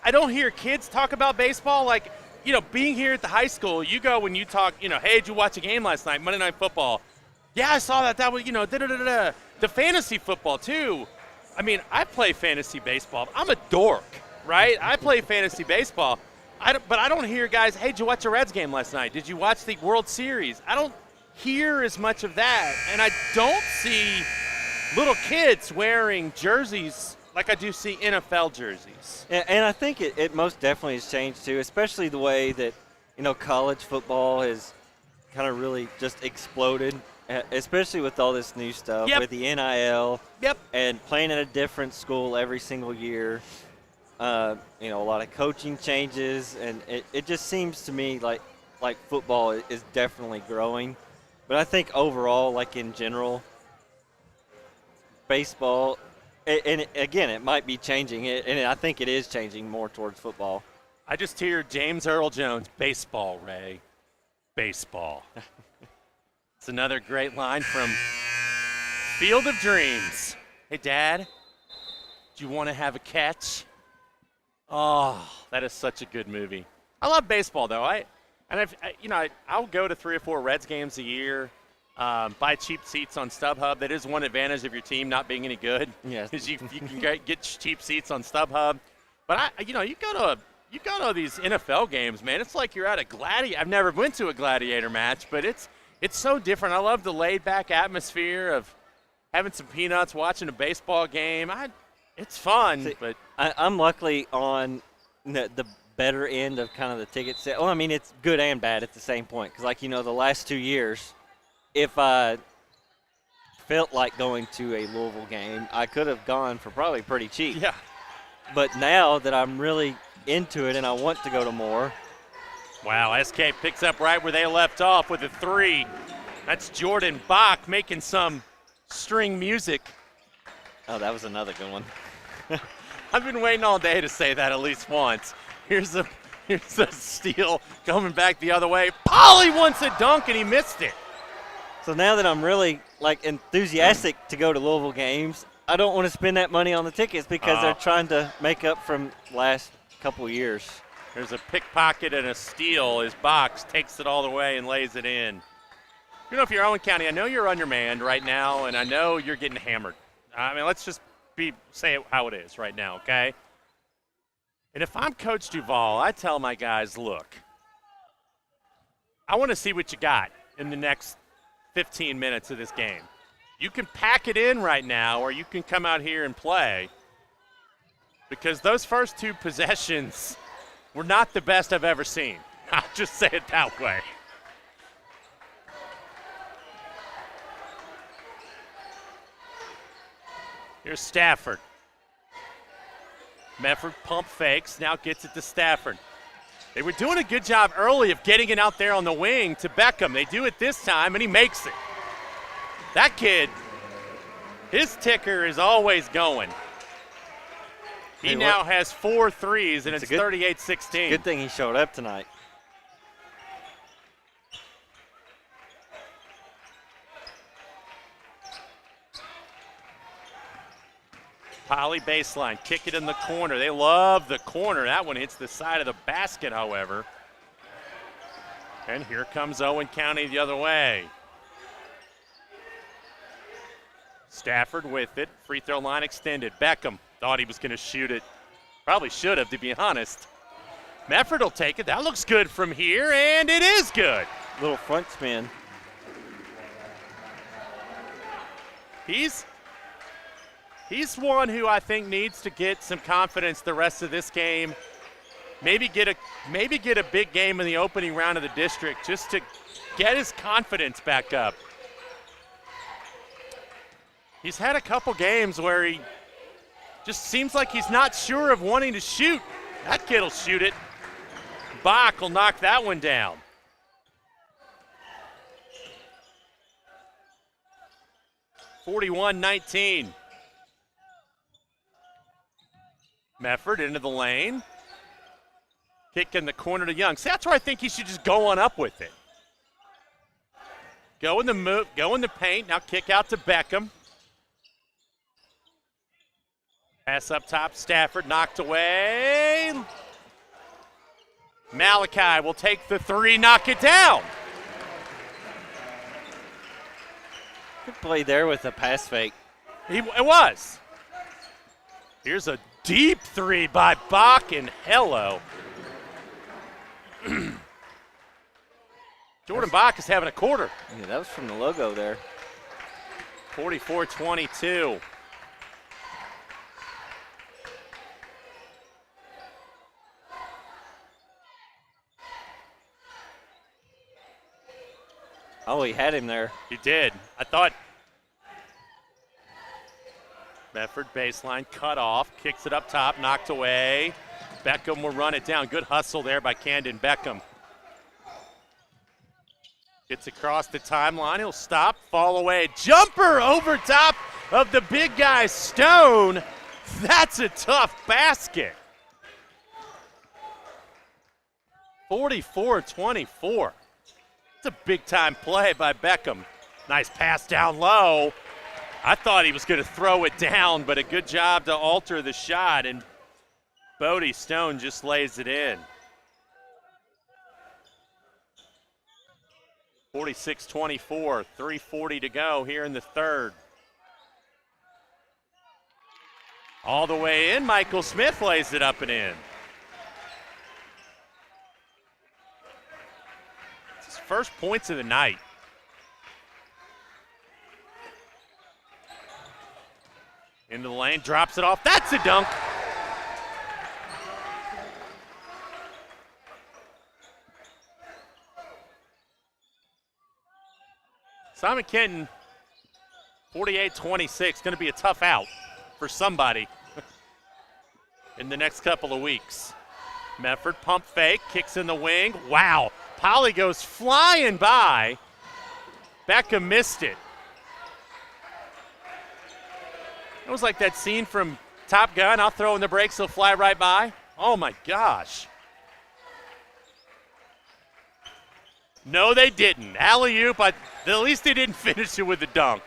I don't hear kids talk about baseball like, being here at the high school, you go when you talk, hey, did you watch a game last night, Monday Night Football? Yeah, I saw that. That was, da-da-da-da. The fantasy football, too. I play fantasy baseball. I'm a dork, right? I play fantasy baseball. But I don't hear guys, hey, did you watch a Reds game last night? Did you watch the World Series? I don't hear as much of that. And I don't see little kids wearing jerseys like I do see NFL jerseys. And I think it most definitely has changed, too, especially the way that, college football has kind of really just exploded, especially with all this new stuff, with the NIL, and playing at a different school every single year. A lot of coaching changes, and it just seems to me like football is definitely growing. But I think overall, like in general, baseball, and again, it might be changing, and I think it is changing more towards football. I just hear James Earl Jones, baseball, Ray, baseball. It's another great line from Field of Dreams. Hey, Dad, do you want to have a catch? Oh, that is such a good movie. I love baseball, though. I'll go to 3 or 4 Reds games a year. Buy cheap seats on StubHub. That is one advantage of your team not being any good. Yes. Is you can get cheap seats on StubHub. But you go to these NFL games, man. It's like you're at a gladiator. I've never been to a gladiator match, but it's so different. I love the laid back atmosphere of having some peanuts, watching a baseball game. It's fun. See, but I'm luckily on the better end of kind of the ticket set. Well, it's good and bad at the same point because, the last 2 years, if I felt like going to a Louisville game, I could have gone for probably pretty cheap. Yeah. But now that I'm really into it and I want to go to more. Wow, SK picks up right where they left off with a 3. That's Jordan Bach making some string music Oh, that was another good one. I've been waiting all day to say that at least once. Here's a steal coming back the other way. Polly wants a dunk, and he missed it. So now that I'm really enthusiastic to go to Louisville games, I don't want to spend that money on the tickets because they're trying to make up from last couple years. There's a pickpocket and a steal as Box takes it all the way and lays it in. You know, if you're Owen County, I know you're undermanned right now, and I know you're getting hammered. I mean, let's just say it how it is right now, okay? And if I'm Coach Duval, I tell my guys, look, I want to see what you got in the next 15 minutes of this game. You can pack it in right now, or you can come out here and play, because those first two possessions were not the best I've ever seen. I'll just say it that way. Here's Stafford. Mefford pump fakes, now gets it to Stafford. They were doing a good job early of getting it out there on the wing to Beckham. They do it this time, and he makes it. That kid, his ticker is always going. He now has 4 threes, and it's 38-16. Good thing he showed up tonight. Polly baseline, kick it in the corner. They love the corner. That one hits the side of the basket, however. And here comes Owen County the other way. Stafford with it. Free throw line extended. Beckham thought he was going to shoot it. Probably should have, to be honest. Mefford will take it. That looks good from here, and it is good. Little front spin. He's one who I think needs to get some confidence the rest of this game. Maybe get a big game in the opening round of the district just to get his confidence back up. He's had a couple games where he just seems like he's not sure of wanting to shoot. That kid will shoot it. Bach will knock that one down. (41-19). Mefford into the lane. Kick in the corner to Young. See, that's where I think he should just go on up with it. Go in the paint. Now kick out to Beckham. Pass up top. Stafford knocked away. Malachi will take the 3, knock it down. Good play there with a pass fake. It was. Here's a deep 3 by Bach, and hello. Jordan Bach is having a quarter. Yeah, that was from the logo there. 44-22. Oh, he had him there. He did. I thought. Mefford baseline, cut off, kicks it up top, knocked away. Beckham will run it down. Good hustle there by Camden Beckham. Gets across the timeline. He'll stop, fall away. Jumper over top of the big guy, Stone. That's a tough basket. 44-24. It's a big-time play by Beckham. Nice pass down low. I thought he was going to throw it down, but a good job to alter the shot, and Bodie Stone just lays it in. 46-24, 3:40 to go here in the third. All the way in, Michael Smith lays it up and in. It's his first points of the night. Into the lane, drops it off. That's a dunk. Simon Kenton, 48-26, going to be a tough out for somebody in the next couple of weeks. Mefford pump fake, kicks in the wing. Wow, Polly goes flying by. Beckham missed it. It was like that scene from Top Gun. I'll throw in the brakes, he'll fly right by. Oh, my gosh. No, they didn't. Alley-oop, at least they didn't finish it with the dunk.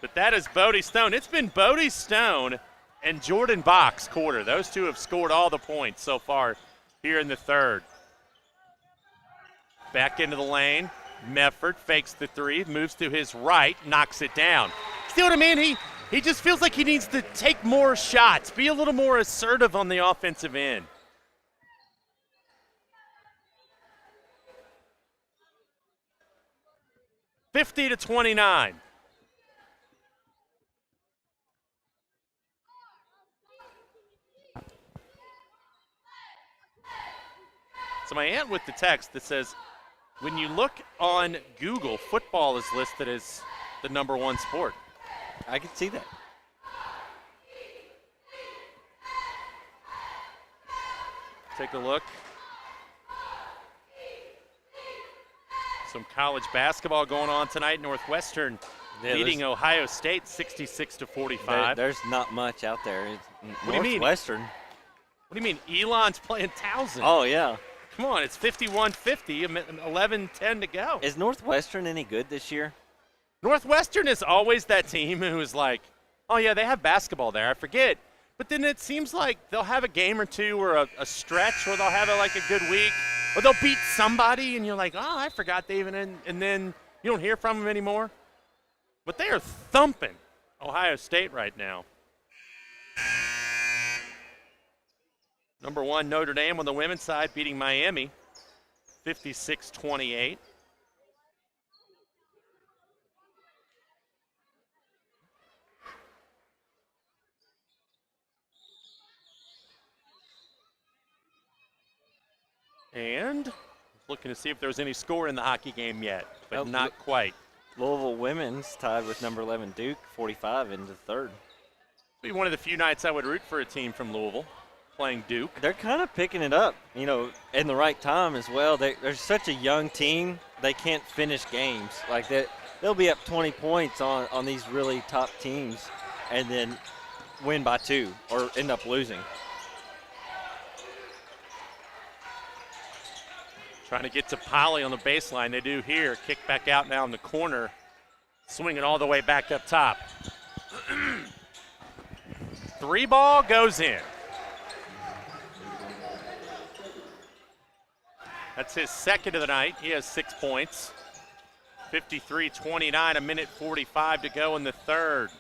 But that is Bodie Stone. It's been Bodie Stone and Jordan Bach's quarter. Those two have scored all the points so far here in the third. Back into the lane. Mefford fakes the three, moves to his right, knocks it down. See what I mean? He just feels like he needs to take more shots, be a little more assertive on the offensive end. $50-29. So my aunt with the text that says, when you look on Google, football is listed as the #1 sport. I can see that. Take a look. Some college basketball going on tonight. Northwestern leading Ohio State 66-45. There's not much out there. What do you mean? Northwestern. What do you mean? Elon's playing Towson. Oh, yeah. Come on, it's 51-50, 11-10 to go. Is Northwestern any good this year? Northwestern is always that team who is like, oh, yeah, they have basketball there. I forget. But then it seems like they'll have a game or two or a stretch where they'll have a good week. Or they'll beat somebody, and you're like, oh, I forgot they even – and then you don't hear from them anymore. But they are thumping Ohio State right now. #1 Notre Dame on the women's side beating Miami 56-28. And looking to see if there's any score in the hockey game yet, but not quite. Louisville women's tied with #11 Duke, 45 in the third. Be one of the few nights I would root for a team from Louisville playing Duke. They're kind of picking it up, in the right time as well. They're such a young team, they can't finish games. Like that, they'll be up 20 points on these really top teams and then win by 2 or end up losing. Trying to get to Polly on the baseline. They do here. Kick back out now in the corner. Swinging all the way back up top. 3 ball goes in. That's his second of the night. He has 6 points. 53-29, 1:45 to go in the third.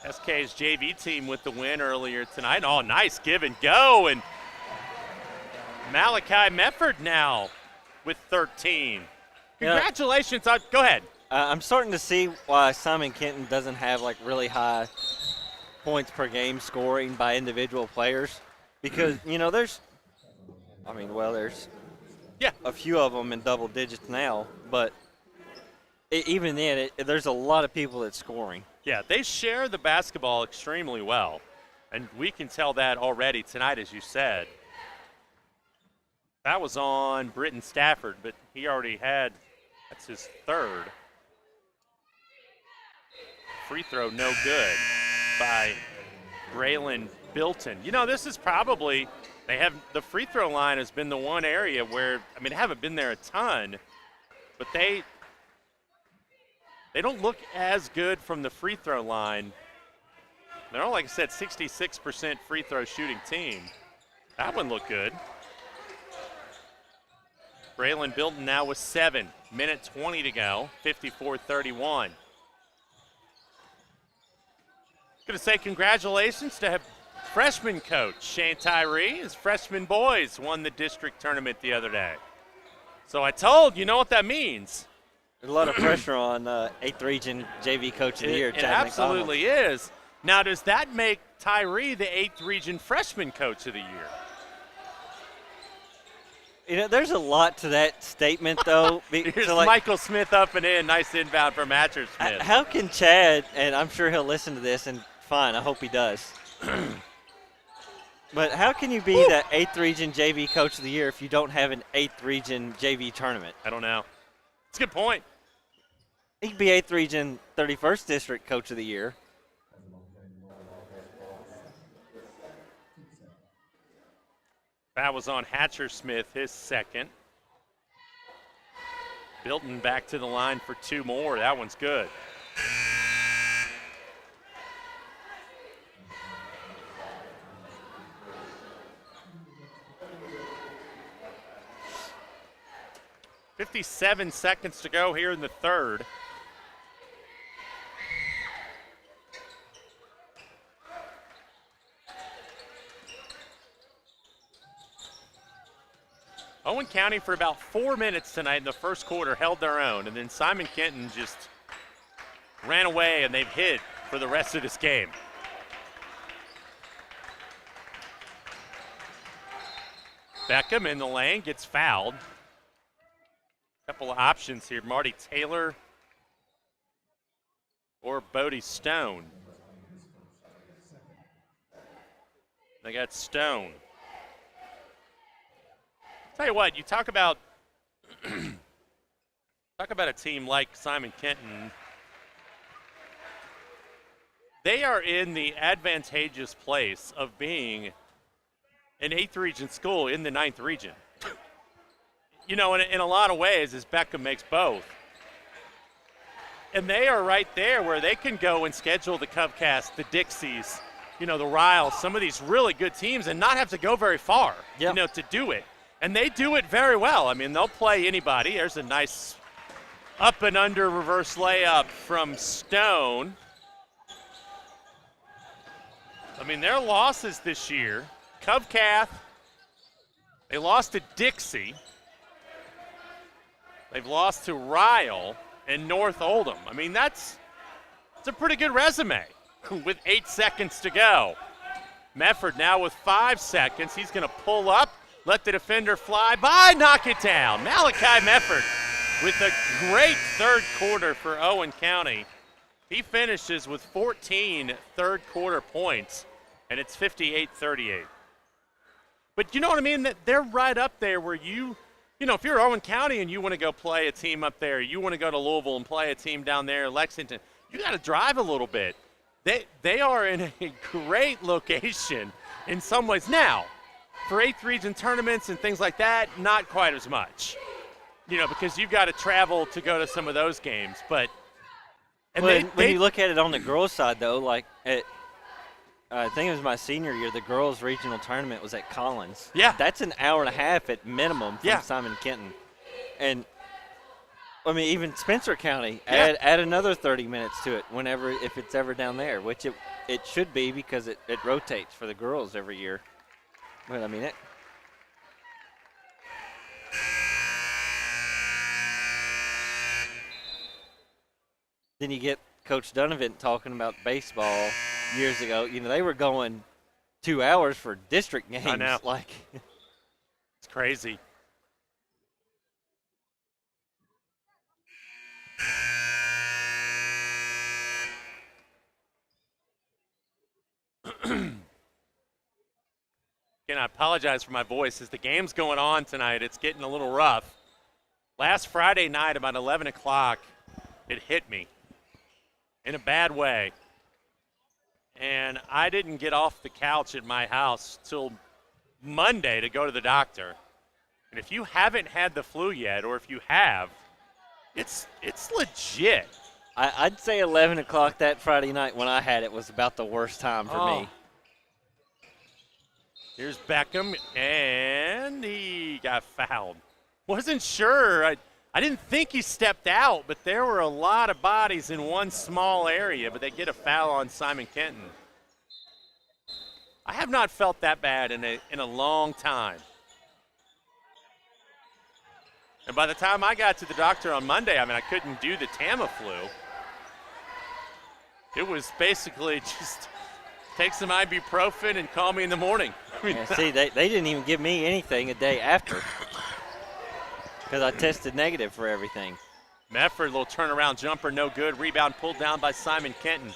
SK's JV team with the win earlier tonight. Oh, nice give and go. And Malachi Mefford now with 13. Congratulations. Go ahead. I'm starting to see why Simon Kenton doesn't have really high points per game scoring by individual players because, there's a few of them in double digits now, but even then, there's a lot of people that's scoring. Yeah, they share the basketball extremely well, and we can tell that already tonight, as you said. That was on Britton Stafford, but he already had, that's his third. Free throw no good by Braylon Bilton. This is probably, the free throw line has been the one area where, they haven't been there a ton, but they don't look as good from the free throw line. They're, like I said, 66% free throw shooting team. That one looked good. Braylon Bilton now with 7. 1:20 to go, 54-31. Going to say congratulations to freshman coach Shane Tyree. His freshman boys won the district tournament the other day. So I told you know what that means. There's a lot of pressure on 8th Region JV Coach of the Year, It absolutely is. Now, does that make Tyree the 8th Region Freshman Coach of the Year? There's a lot to that statement, though. Here's Michael Smith up and in. Nice inbound from Matcher Smith. How can Chad, and I'm sure he'll listen to this, and fine, I hope he does. But how can you be the 8th Region JV Coach of the Year if you don't have an 8th Region JV tournament? I don't know. It's a good point. He could be 8th Region 31st District Coach of the Year. That was on Hatcher Smith, his second. Bilton back to the line for 2 more. That one's good. .57 seconds to go here in the third. Owen County for about 4 minutes tonight in the first quarter held their own, and then Simon Kenton just ran away, and they've hid for the rest of this game. Beckham in the lane gets fouled. Couple of options here. Marty Taylor or Bodie Stone. They got Stone. Tell you what, you talk about a team like Simon Kenton. They are in the advantageous place of being an 8th region school in the 9th region. You know, in a lot of ways, as Beckham makes both. And they are right there where they can go and schedule the Cubcast, the Dixies, you know, the Riles, some of these really good teams, and not have to go very far, you know, to do it. And they do it very well. I mean, they'll play anybody. There's a nice up and under reverse layup from Stone. I mean, their losses this year, Cubcath, they lost to Dixie. They've lost to Ryle and North Oldham. I mean, that's a pretty good resume with 8 seconds to go. Mefford now with 5 seconds. He's going to pull up, let the defender fly by, knock it down. Malachi Mefford with a great third quarter for Owen County. He finishes with 14 third quarter points, and it's 58-38. But you know what I mean? They're right up there where you know, if you're Owen County and you want to go play a team up there, you want to go to Louisville and play a team down there, Lexington, you got to drive a little bit. They are in a great location in some ways. Now, for 8th region tournaments and things like that, not quite as much, you know, because you've got to travel to go to some of those games. But when you look at it on the girls' side, though, like I think it was my senior year, the girls' regional tournament was at Collins. Yeah. That's an hour and a half at minimum from Yeah. Simon Kenton. And, I mean, even Spencer County, add another 30 minutes to it if it's ever down there, which it should be because it rotates for the girls every year. But, I mean, then you get Coach Donovan talking about baseball years ago. You know, they were going 2 hours for district games. I know. Like, it's crazy. Again, I apologize for my voice. As the game's going on tonight, it's getting a little rough. Last Friday night, about 11 o'clock, it hit me in a bad way. And I didn't get off the couch at my house till Monday to go to the doctor. And if you haven't had the flu yet, or if you have, it's legit. I'd say 11 o'clock that Friday night when I had it was about the worst time for me. Here's Beckham, and he got fouled. Wasn't sure. I didn't think he stepped out, but there were a lot of bodies in one small area, but they get a foul on Simon Kenton. I have not felt that bad in a long time. And by the time I got to the doctor on Monday, I mean, I couldn't do the Tamiflu. It was basically just take some ibuprofen and call me in the morning. I mean, See, they didn't even give me anything a day after because I tested negative for everything. Mefford, little turnaround jumper, no good. Rebound pulled down by Simon Kenton.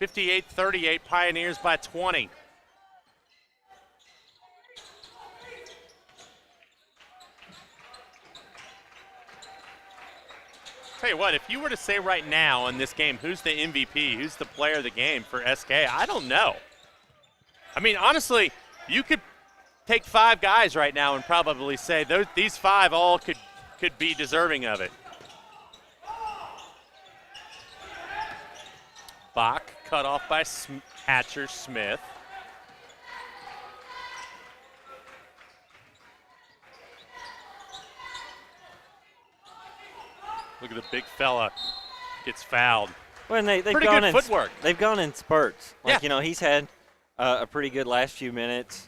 58-38, Pioneers by 20. Tell you what, if you were to say right now in this game, who's the MVP, who's the player of the game for SK, I don't know. I mean, honestly, you could take 5 guys right now and probably say these 5 all could be deserving of it. Bach cut off by Hatcher Smith. Look at the big fella gets fouled. Well, they've Pretty gone good footwork. They've gone in spurts. Like, Yeah. he's had a pretty good last few minutes.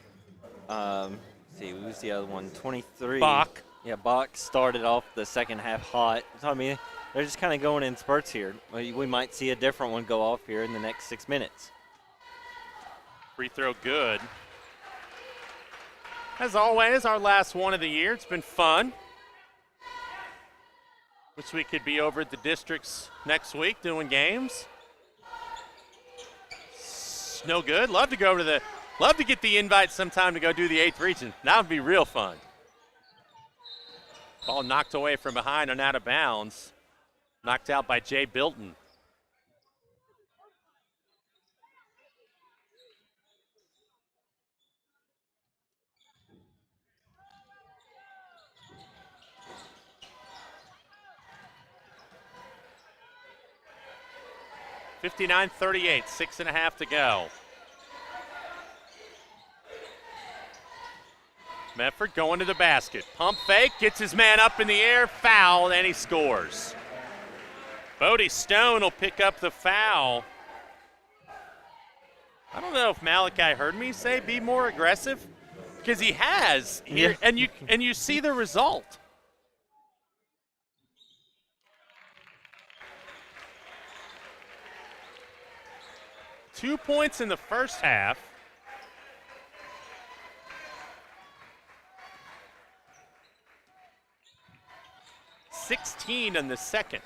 Let's see, who's the other one? 23. Bach. Yeah, Bach started off the second half hot. So, I mean, they're just kind of going in spurts here. We might see a different one go off here in the next 6 minutes. Free throw good. As always, our last one of the year. It's been fun. Wish we could be over at the districts next week doing games. It's no good. Love to go to love to get the invite sometime to go do the 8th region. That would be real fun. Ball knocked away from behind and out of bounds. Knocked out by Jay Bilton. (59-38), 6.5 to go. Medford going to the basket. Pump fake, gets his man up in the air, fouled, and he scores. Bodie Stone will pick up the foul. I don't know if Malachi heard me say be more aggressive, because he has here, Yeah. and you see the result. Two points in the first half. (16) in the second.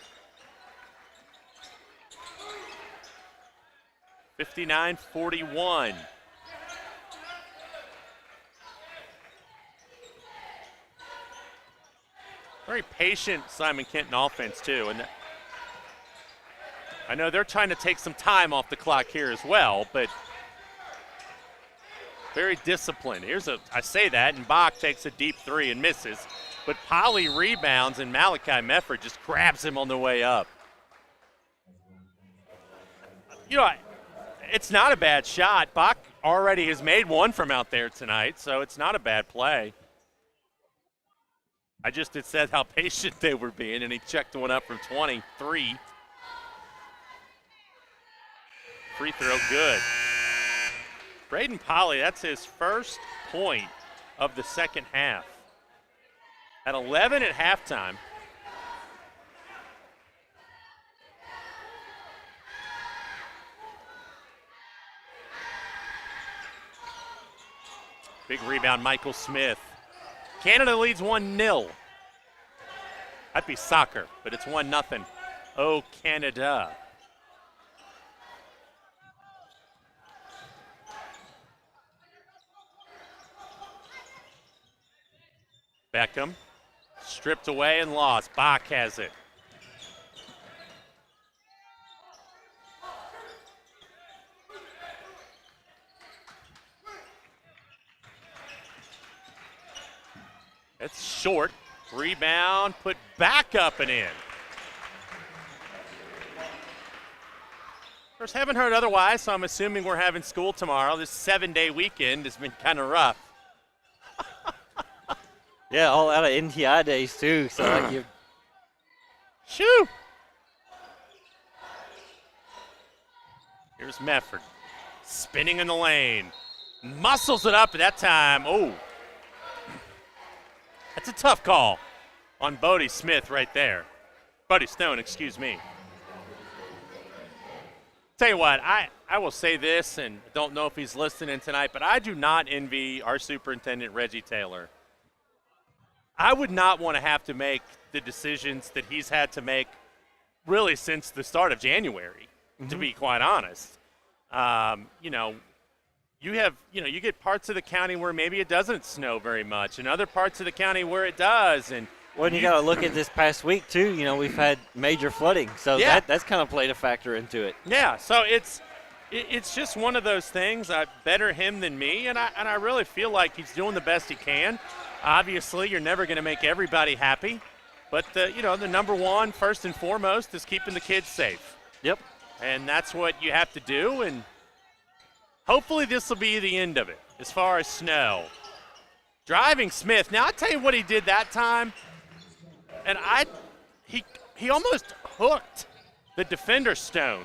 59-41. Very patient Simon Kenton offense too, and I know they're trying to take some time off the clock here as well, but very disciplined. I say that, and Bach takes a deep 3 and misses, but Polly rebounds, and Malachi Mefford just grabs him on the way up. It's not a bad shot. Bach already has made one from out there tonight, so it's not a bad play. I just had said how patient they were being, and he checked one up from 23. Free throw good. Braden Polly, that's his first point of the second half. At 11 at halftime. Big rebound, Michael Smith. Canada leads 1-0. That'd be soccer, but it's 1-0. Oh, Canada. Beckham stripped away and lost. Bach has it. It's short. Rebound, put back up and in. Of course, haven't heard otherwise, so I'm assuming we're having school tomorrow. This 7-day weekend has been kind of rough. Yeah, all out of NTI days too. So like you. Shoo! Here's Mefford. Spinning in the lane. Muscles it up at that time. Oh. That's a tough call on Bodie Smith right there. Bodie Stone, excuse me. Tell you what, I will say this, and don't know if he's listening tonight, but I do not envy our superintendent, Reggie Taylor. I would not want to have to make the decisions that he's had to make really since the start of January, to be quite honest. You get parts of the county where maybe it doesn't snow very much, and other parts of the county where it does, and Well, you got to look at this past week too. We've had major flooding, so Yeah. that's kind of played a factor into it. Yeah, so it's just one of those things. Better him than me, and I really feel like he's doing the best he can. Obviously, you're never going to make everybody happy, but the number one, first and foremost, is keeping the kids safe. Yep. And that's what you have to do, and hopefully this will be the end of it as far as snow. Driving Smith. Now, I'll tell you what he did that time, and he almost hooked the defender Stone.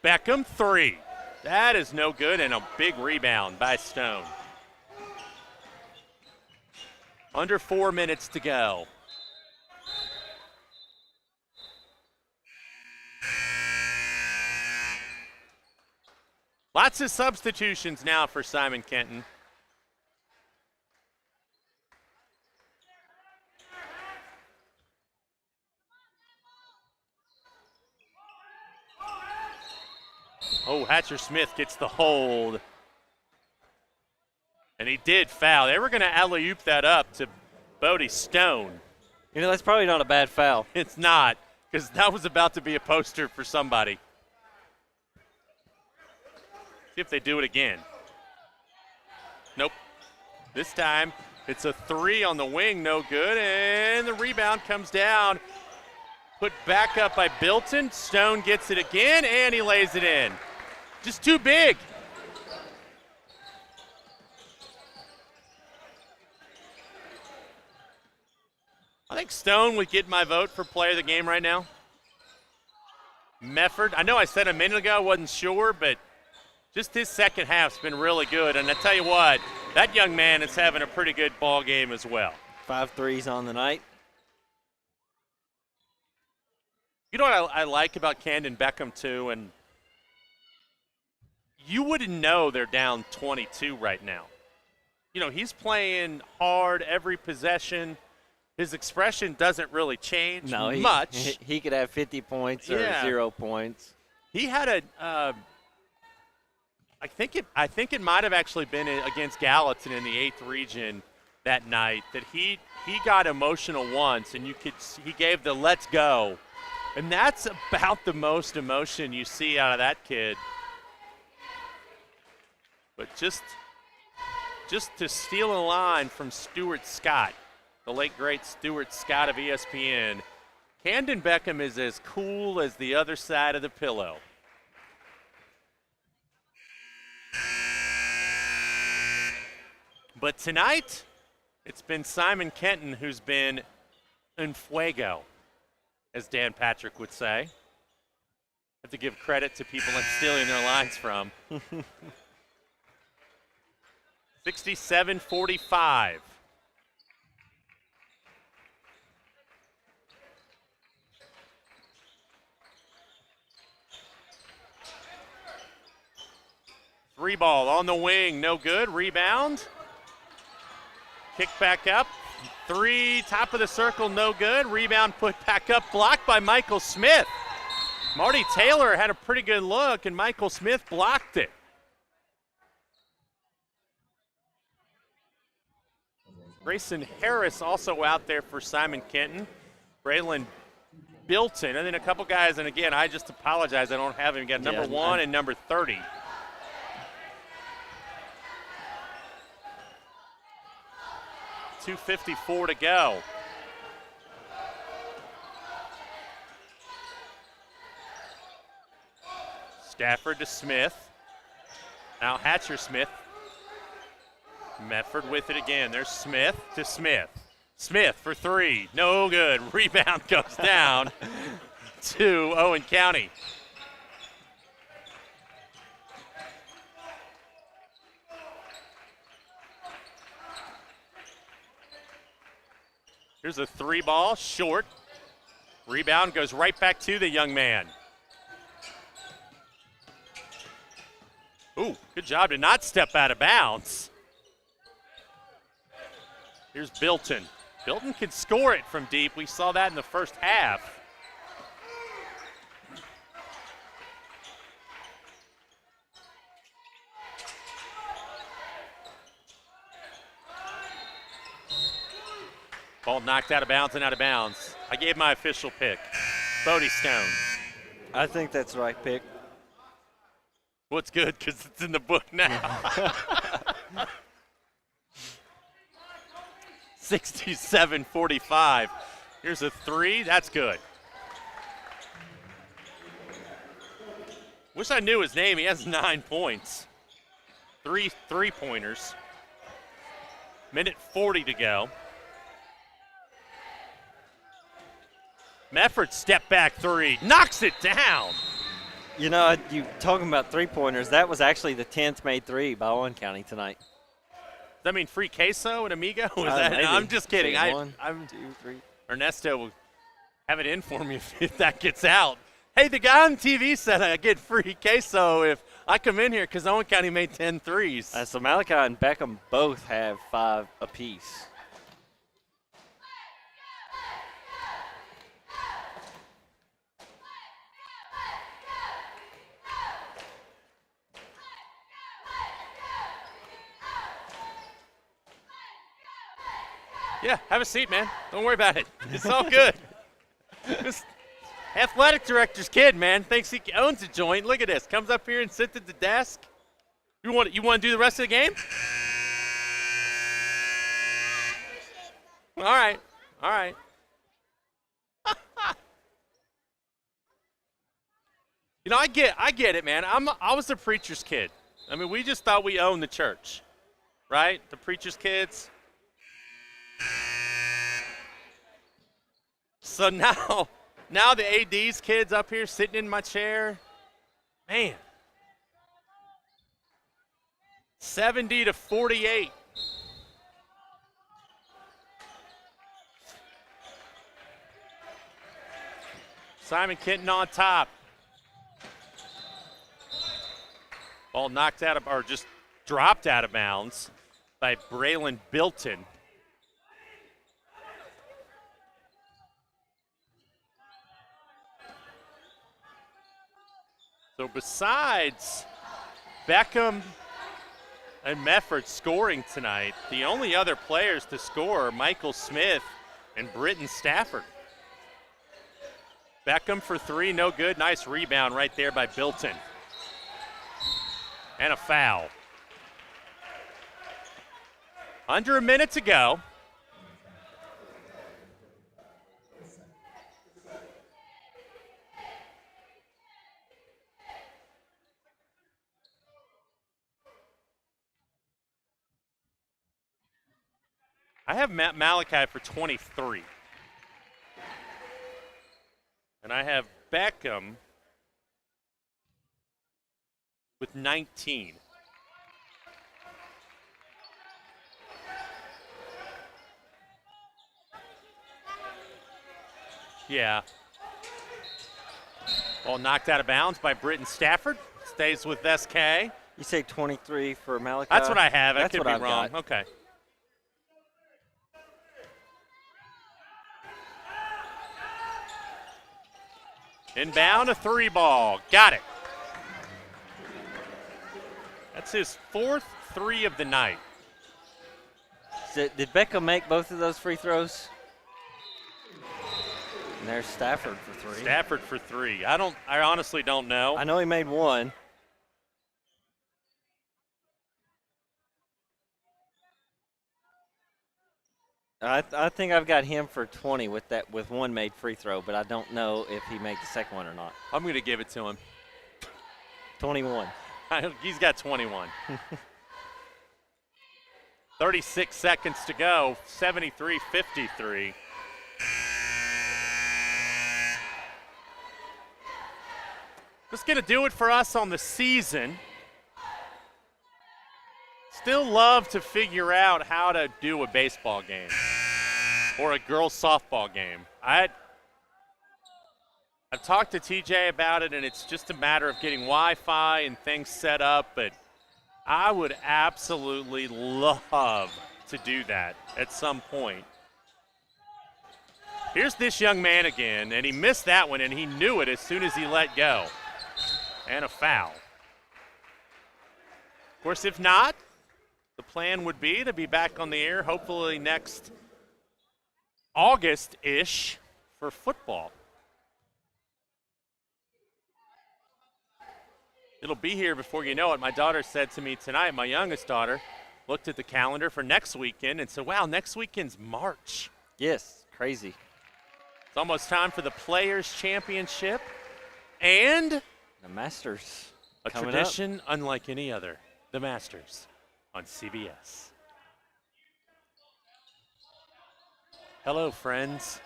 Beckham, 3. That is no good, and a big rebound by Stone. Under 4 minutes to go. Lots of substitutions now for Simon Kenton. Oh, Hatcher-Smith gets the hold. And he did foul. They were going to alley-oop that up to Bodie Stone. That's probably not a bad foul. It's not, because that was about to be a poster for somebody. See if they do it again. Nope. This time, it's a 3 on the wing, no good, and the rebound comes down. Put back up by Bilton. Stone gets it again, and he lays it in. Just too big. I think Stone would get my vote for player of the game right now. Mefford, I know I said a minute ago I wasn't sure, but just his second half's been really good. And I tell you what, that young man is having a pretty good ball game as well. 5 threes on the night. You know what I like about Camden Beckham, too? And you wouldn't know they're down 22 right now. He's playing hard every possession. His expression doesn't really change much. He could have 50 points or 0 points. He had I think it might have actually been against Gallatin in the 8th region that night that he got emotional once, and he gave the let's go. And that's about the most emotion you see out of that kid. But just to steal a line from Stuart Scott, the late, great Stuart Scott of ESPN, Camden Beckham is as cool as the other side of the pillow. But tonight, it's been Simon Kenton who's been en fuego, as Dan Patrick would say. I have to give credit to people I'm stealing their lines from. 67-45. Three ball on the wing, no good. Rebound. Kick back up. 3, top of the circle, no good. Rebound put back up, blocked by Michael Smith. Marty Taylor had a pretty good look, and Michael Smith blocked it. Grayson Harris also out there for Simon Kenton. Braylon Bilton, and then a couple guys, and again, I just apologize, I don't have him. Got number 1 and number 30. .254 to go. Stafford to Smith. Now Hatcher-Smith. Medford with it again. There's Smith to Smith. Smith for 3. No good. Rebound goes down to Owen County. Here's a 3 ball, short. Rebound goes right back to the young man. Ooh, good job to not step out of bounds. Here's Bilton. Bilton can score it from deep. We saw that in the first half. Ball knocked out of bounds and out of bounds. I gave my official pick. Bodie Stone. I think that's the right pick. What's good because it's in the book now. 67-45. Here's a 3. That's good. Wish I knew his name. He has 9 points. 3 3-pointers. Minute 40 to go. Mefford step back 3. Knocks it down. You know, you talking about three-pointers, that was actually the 10th made 3 by Owen County tonight. Does that mean free queso and amigo? Maybe. No, I'm just kidding. One, I'm 2, 3. Ernesto will have it in for me if that gets out. Hey, the guy on TV said I get free queso if I come in here because Owen County made 10 threes. So Malachi and Beckham both have 5 apiece. Yeah, have a seat, man. Don't worry about it. It's all good. This athletic director's kid, man, thinks he owns a joint. Look at this. Comes up here and sits at the desk. You want to do the rest of the game? All right. All right. You know, I get it, man. I was the preacher's kid. I mean, we just thought we owned the church, right? The preacher's kids. So now the AD's kids up here sitting in my chair, man. 70-48. Simon Kenton on top. Ball knocked out of, or just dropped out of bounds by Braylon Bilton. So besides Beckham and Mefford scoring tonight, the only other players to score are Michael Smith and Britton Stafford. Beckham for 3, no good. Nice rebound right there by Bilton. And a foul. Under a minute to go. I have Malachi for 23. And I have Beckham with 19. Yeah. Ball knocked out of bounds by Britton Stafford. Stays with SK. You say 23 for Malachi? That's what I have. That's I could what be I've wrong. got. Okay. Inbound, a 3 ball. Got it. That's his 4th 3 of the night. Did Beckham make both of those free throws? And there's Stafford for 3. Stafford for 3. I honestly don't know. I know he made 1. I think I've got him for 20 with 1 made free throw, but I don't know if he made the second one or not. I'm going to give it to him. 21. He's got 21. 36 seconds to go. 73-53. That's going to do it for us on the season. Still love to figure out how to do a baseball game or a girls' softball game. I've talked to TJ about it, and it's just a matter of getting Wi-Fi and things set up, but I would absolutely love to do that at some point. Here's this young man again, and he missed that one, and he knew it as soon as he let go. And a foul. Of course, if not, the plan would be to be back on the air hopefully next August-ish for football. It'll be here before you know it. My daughter said to me tonight, my youngest daughter, looked at the calendar for next weekend and said, wow, next weekend's March. Yes, crazy. It's almost time for the Players' Championship and The Masters. a coming tradition unlike any other, the Masters on CBS. Hello, friends.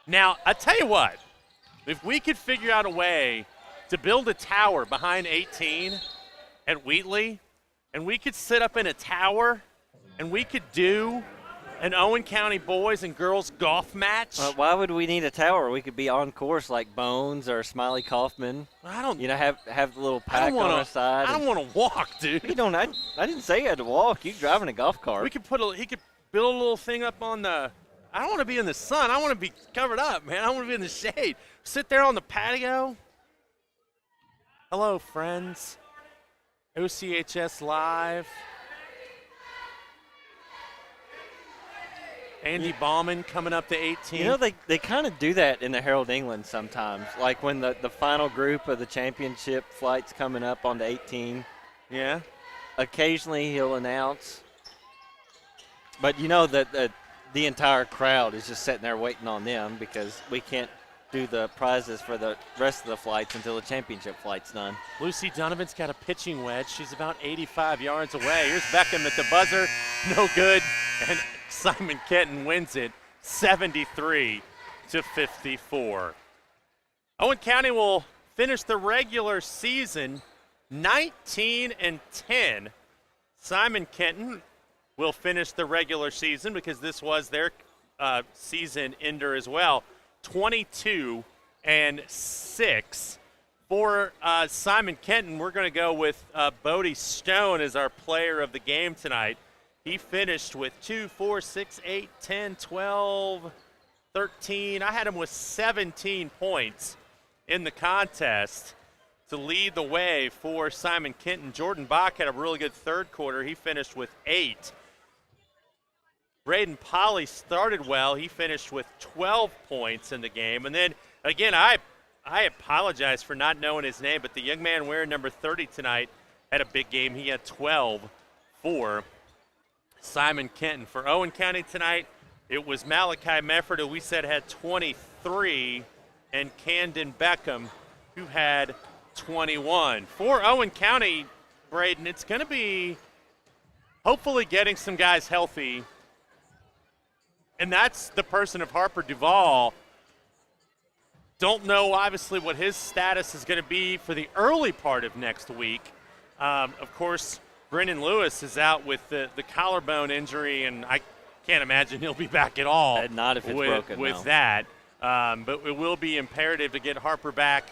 Now, I tell you what, if we could figure out a way to build a tower behind 18 at Wheatley, and we could sit up in a tower, and we could do an Owen County boys and girls golf match. Why would we need a tower? We could be on course like Bones or Smiley Kaufman. I don't. Have the little pack on our side. I don't want to walk, dude. You don't. I didn't say you had to walk. You driving a golf cart. We could he could build a little thing up on the. I don't want to be in the sun. I want to be covered up, man. I want to be in the shade. Sit there on the patio. Hello, friends. OCHS Live. Andy Bauman coming up to 18. You know, they kind of do that in the Herald England sometimes. Like when the final group of the championship flight's coming up on the 18. Yeah. Occasionally he'll announce. But you know that the entire crowd is just sitting there waiting on them because we can't do the prizes for the rest of the flights until the championship flight's done. Lucy Donovan's got a pitching wedge. She's about 85 yards away. Here's Beckham at the buzzer. No good. And Simon Kenton wins it 73-54. Owen County will finish the regular season 19-10. Simon Kenton will finish the regular season because this was their season ender as well. 22-6. For Simon Kenton, we're going to go with Bodie Stone as our player of the game tonight. He finished with 2, 4, 6, 8, 10, 12, 13. I had him with 17 points in the contest to lead the way for Simon Kenton. Jordan Bach had a really good third quarter. He finished with 8. Braden Polly started well. He finished with 12 points in the game. And then, again, I apologize for not knowing his name, but the young man wearing number 30 tonight had a big game. He had 12 for Simon Kenton. For Owen County tonight, it was Malachi Mefford, who we said had 23, and Camden Beckham, who had 21. For Owen County, Braden, it's going to be hopefully getting some guys healthy. And that's the person of Harper Duvall. Don't know, obviously, what his status is going to be for the early part of next week. Of course, Brennan Lewis is out with the collarbone injury, and I can't imagine he'll be back at all. Not if it's broken, with no. that. But it will be imperative to get Harper back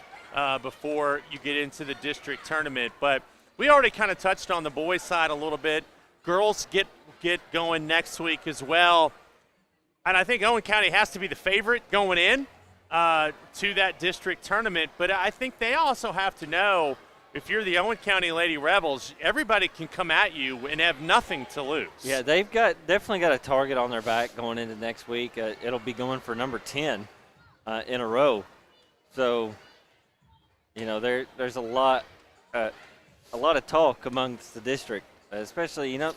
before you get into the district tournament. But we already kind of touched on the boys' side a little bit. Girls get going next week as well. And I think Owen County has to be the favorite going in to that district tournament. But I think they also have to know, if you're the Owen County Lady Rebels, everybody can come at you and have nothing to lose. Yeah, they've definitely got a target on their back going into next week. It'll be going for number 10 in a row. So, you know, there's a lot of talk amongst the district, especially, you know,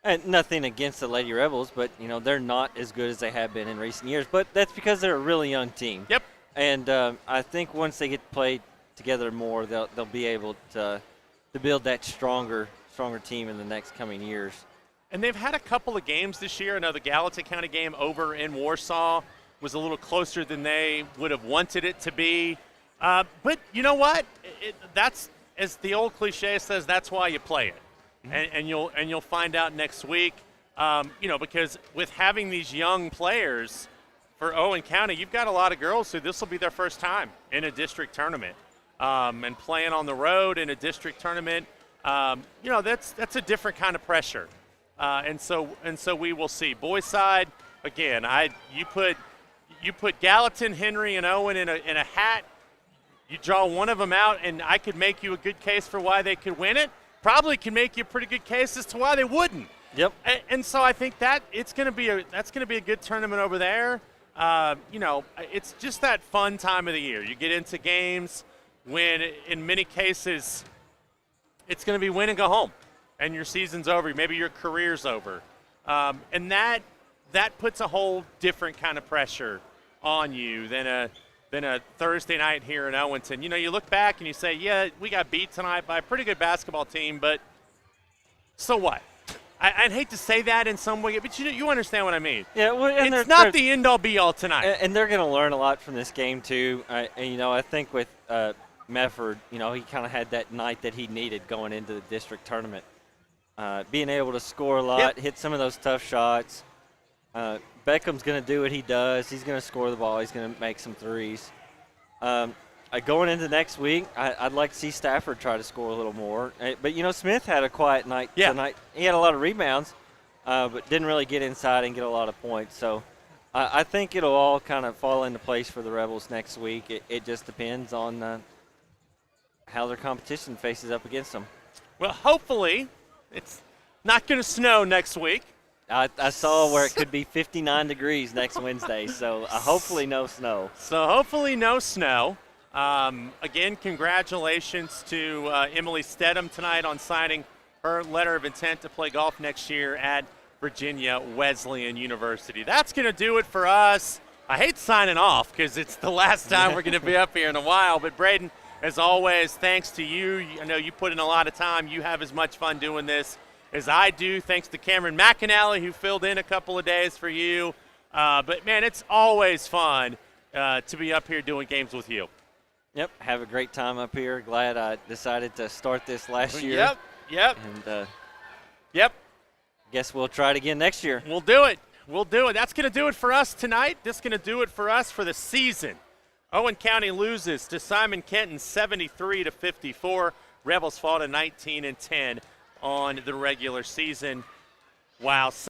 and nothing against the Lady Rebels, but, you know, they're not as good as they have been in recent years. But that's because they're a really young team. Yep. And I think once they get to play together more, they'll be able to build that stronger team in the next coming years. And they've had a couple of games this year. I know the Gallatin County game over in Warsaw was a little closer than they would have wanted it to be. But you know what? That's, as the old cliche says, that's why you play it. And you'll find out next week, you know, because with having these young players for Owen County, you've got a lot of girls who this will be their first time in a district tournament, and playing on the road in a district tournament. You know, that's a different kind of pressure, and so we will see. Boys side, again, you put Gallatin, Henry, and Owen in a hat. You draw one of them out, and I could make you a good case for why they could win it. Probably can make you a pretty good case as to why they wouldn't. Yep. And so I think that that's going to be a good tournament over there. It's just that fun time of the year. You get into games when, in many cases, it's going to be win and go home, and your season's over. Maybe your career's over, and that puts a whole different kind of pressure on you than a Thursday night here in Owenton. You look back and you say, yeah, we got beat tonight by a pretty good basketball team, but so what? I'd hate to say that in some way, but you understand what I mean. Yeah, well, and it's not the end-all, be-all tonight. And they're going to learn a lot from this game, too. I think with Mefford, he kind of had that night that he needed going into the district tournament. Being able to score a lot, hit some of those tough shots. Beckham's going to do what he does. He's going to score the ball. He's going to make some threes. Going into next week, I'd like to see Stafford try to score a little more. But, Smith had a quiet night tonight. He had a lot of rebounds, but didn't really get inside and get a lot of points. So I think it'll all kind of fall into place for the Rebels next week. It just depends on how their competition faces up against them. Well, hopefully it's not going to snow next week. I saw where it could be 59 degrees next Wednesday, so hopefully no snow. So hopefully no snow. Again, congratulations to Emily Stedham tonight on signing her letter of intent to play golf next year at Virginia Wesleyan University. That's going to do it for us. I hate signing off because it's the last time we're going to be up here in a while. But, Braden, as always, thanks to you. I know you put in a lot of time. You have as much fun doing this as I do. Thanks to Cameron McAnally, who filled in a couple of days for you. But, man, it's always fun to be up here doing games with you. Yep, have a great time up here. Glad I decided to start this last year. Yep. And guess we'll try it again next year. We'll do it. That's going to do it for us tonight. That's going to do it for us for the season. Owen County loses to Simon Kenton 73-54. Rebels fall to 19-10 on the regular season. Wow.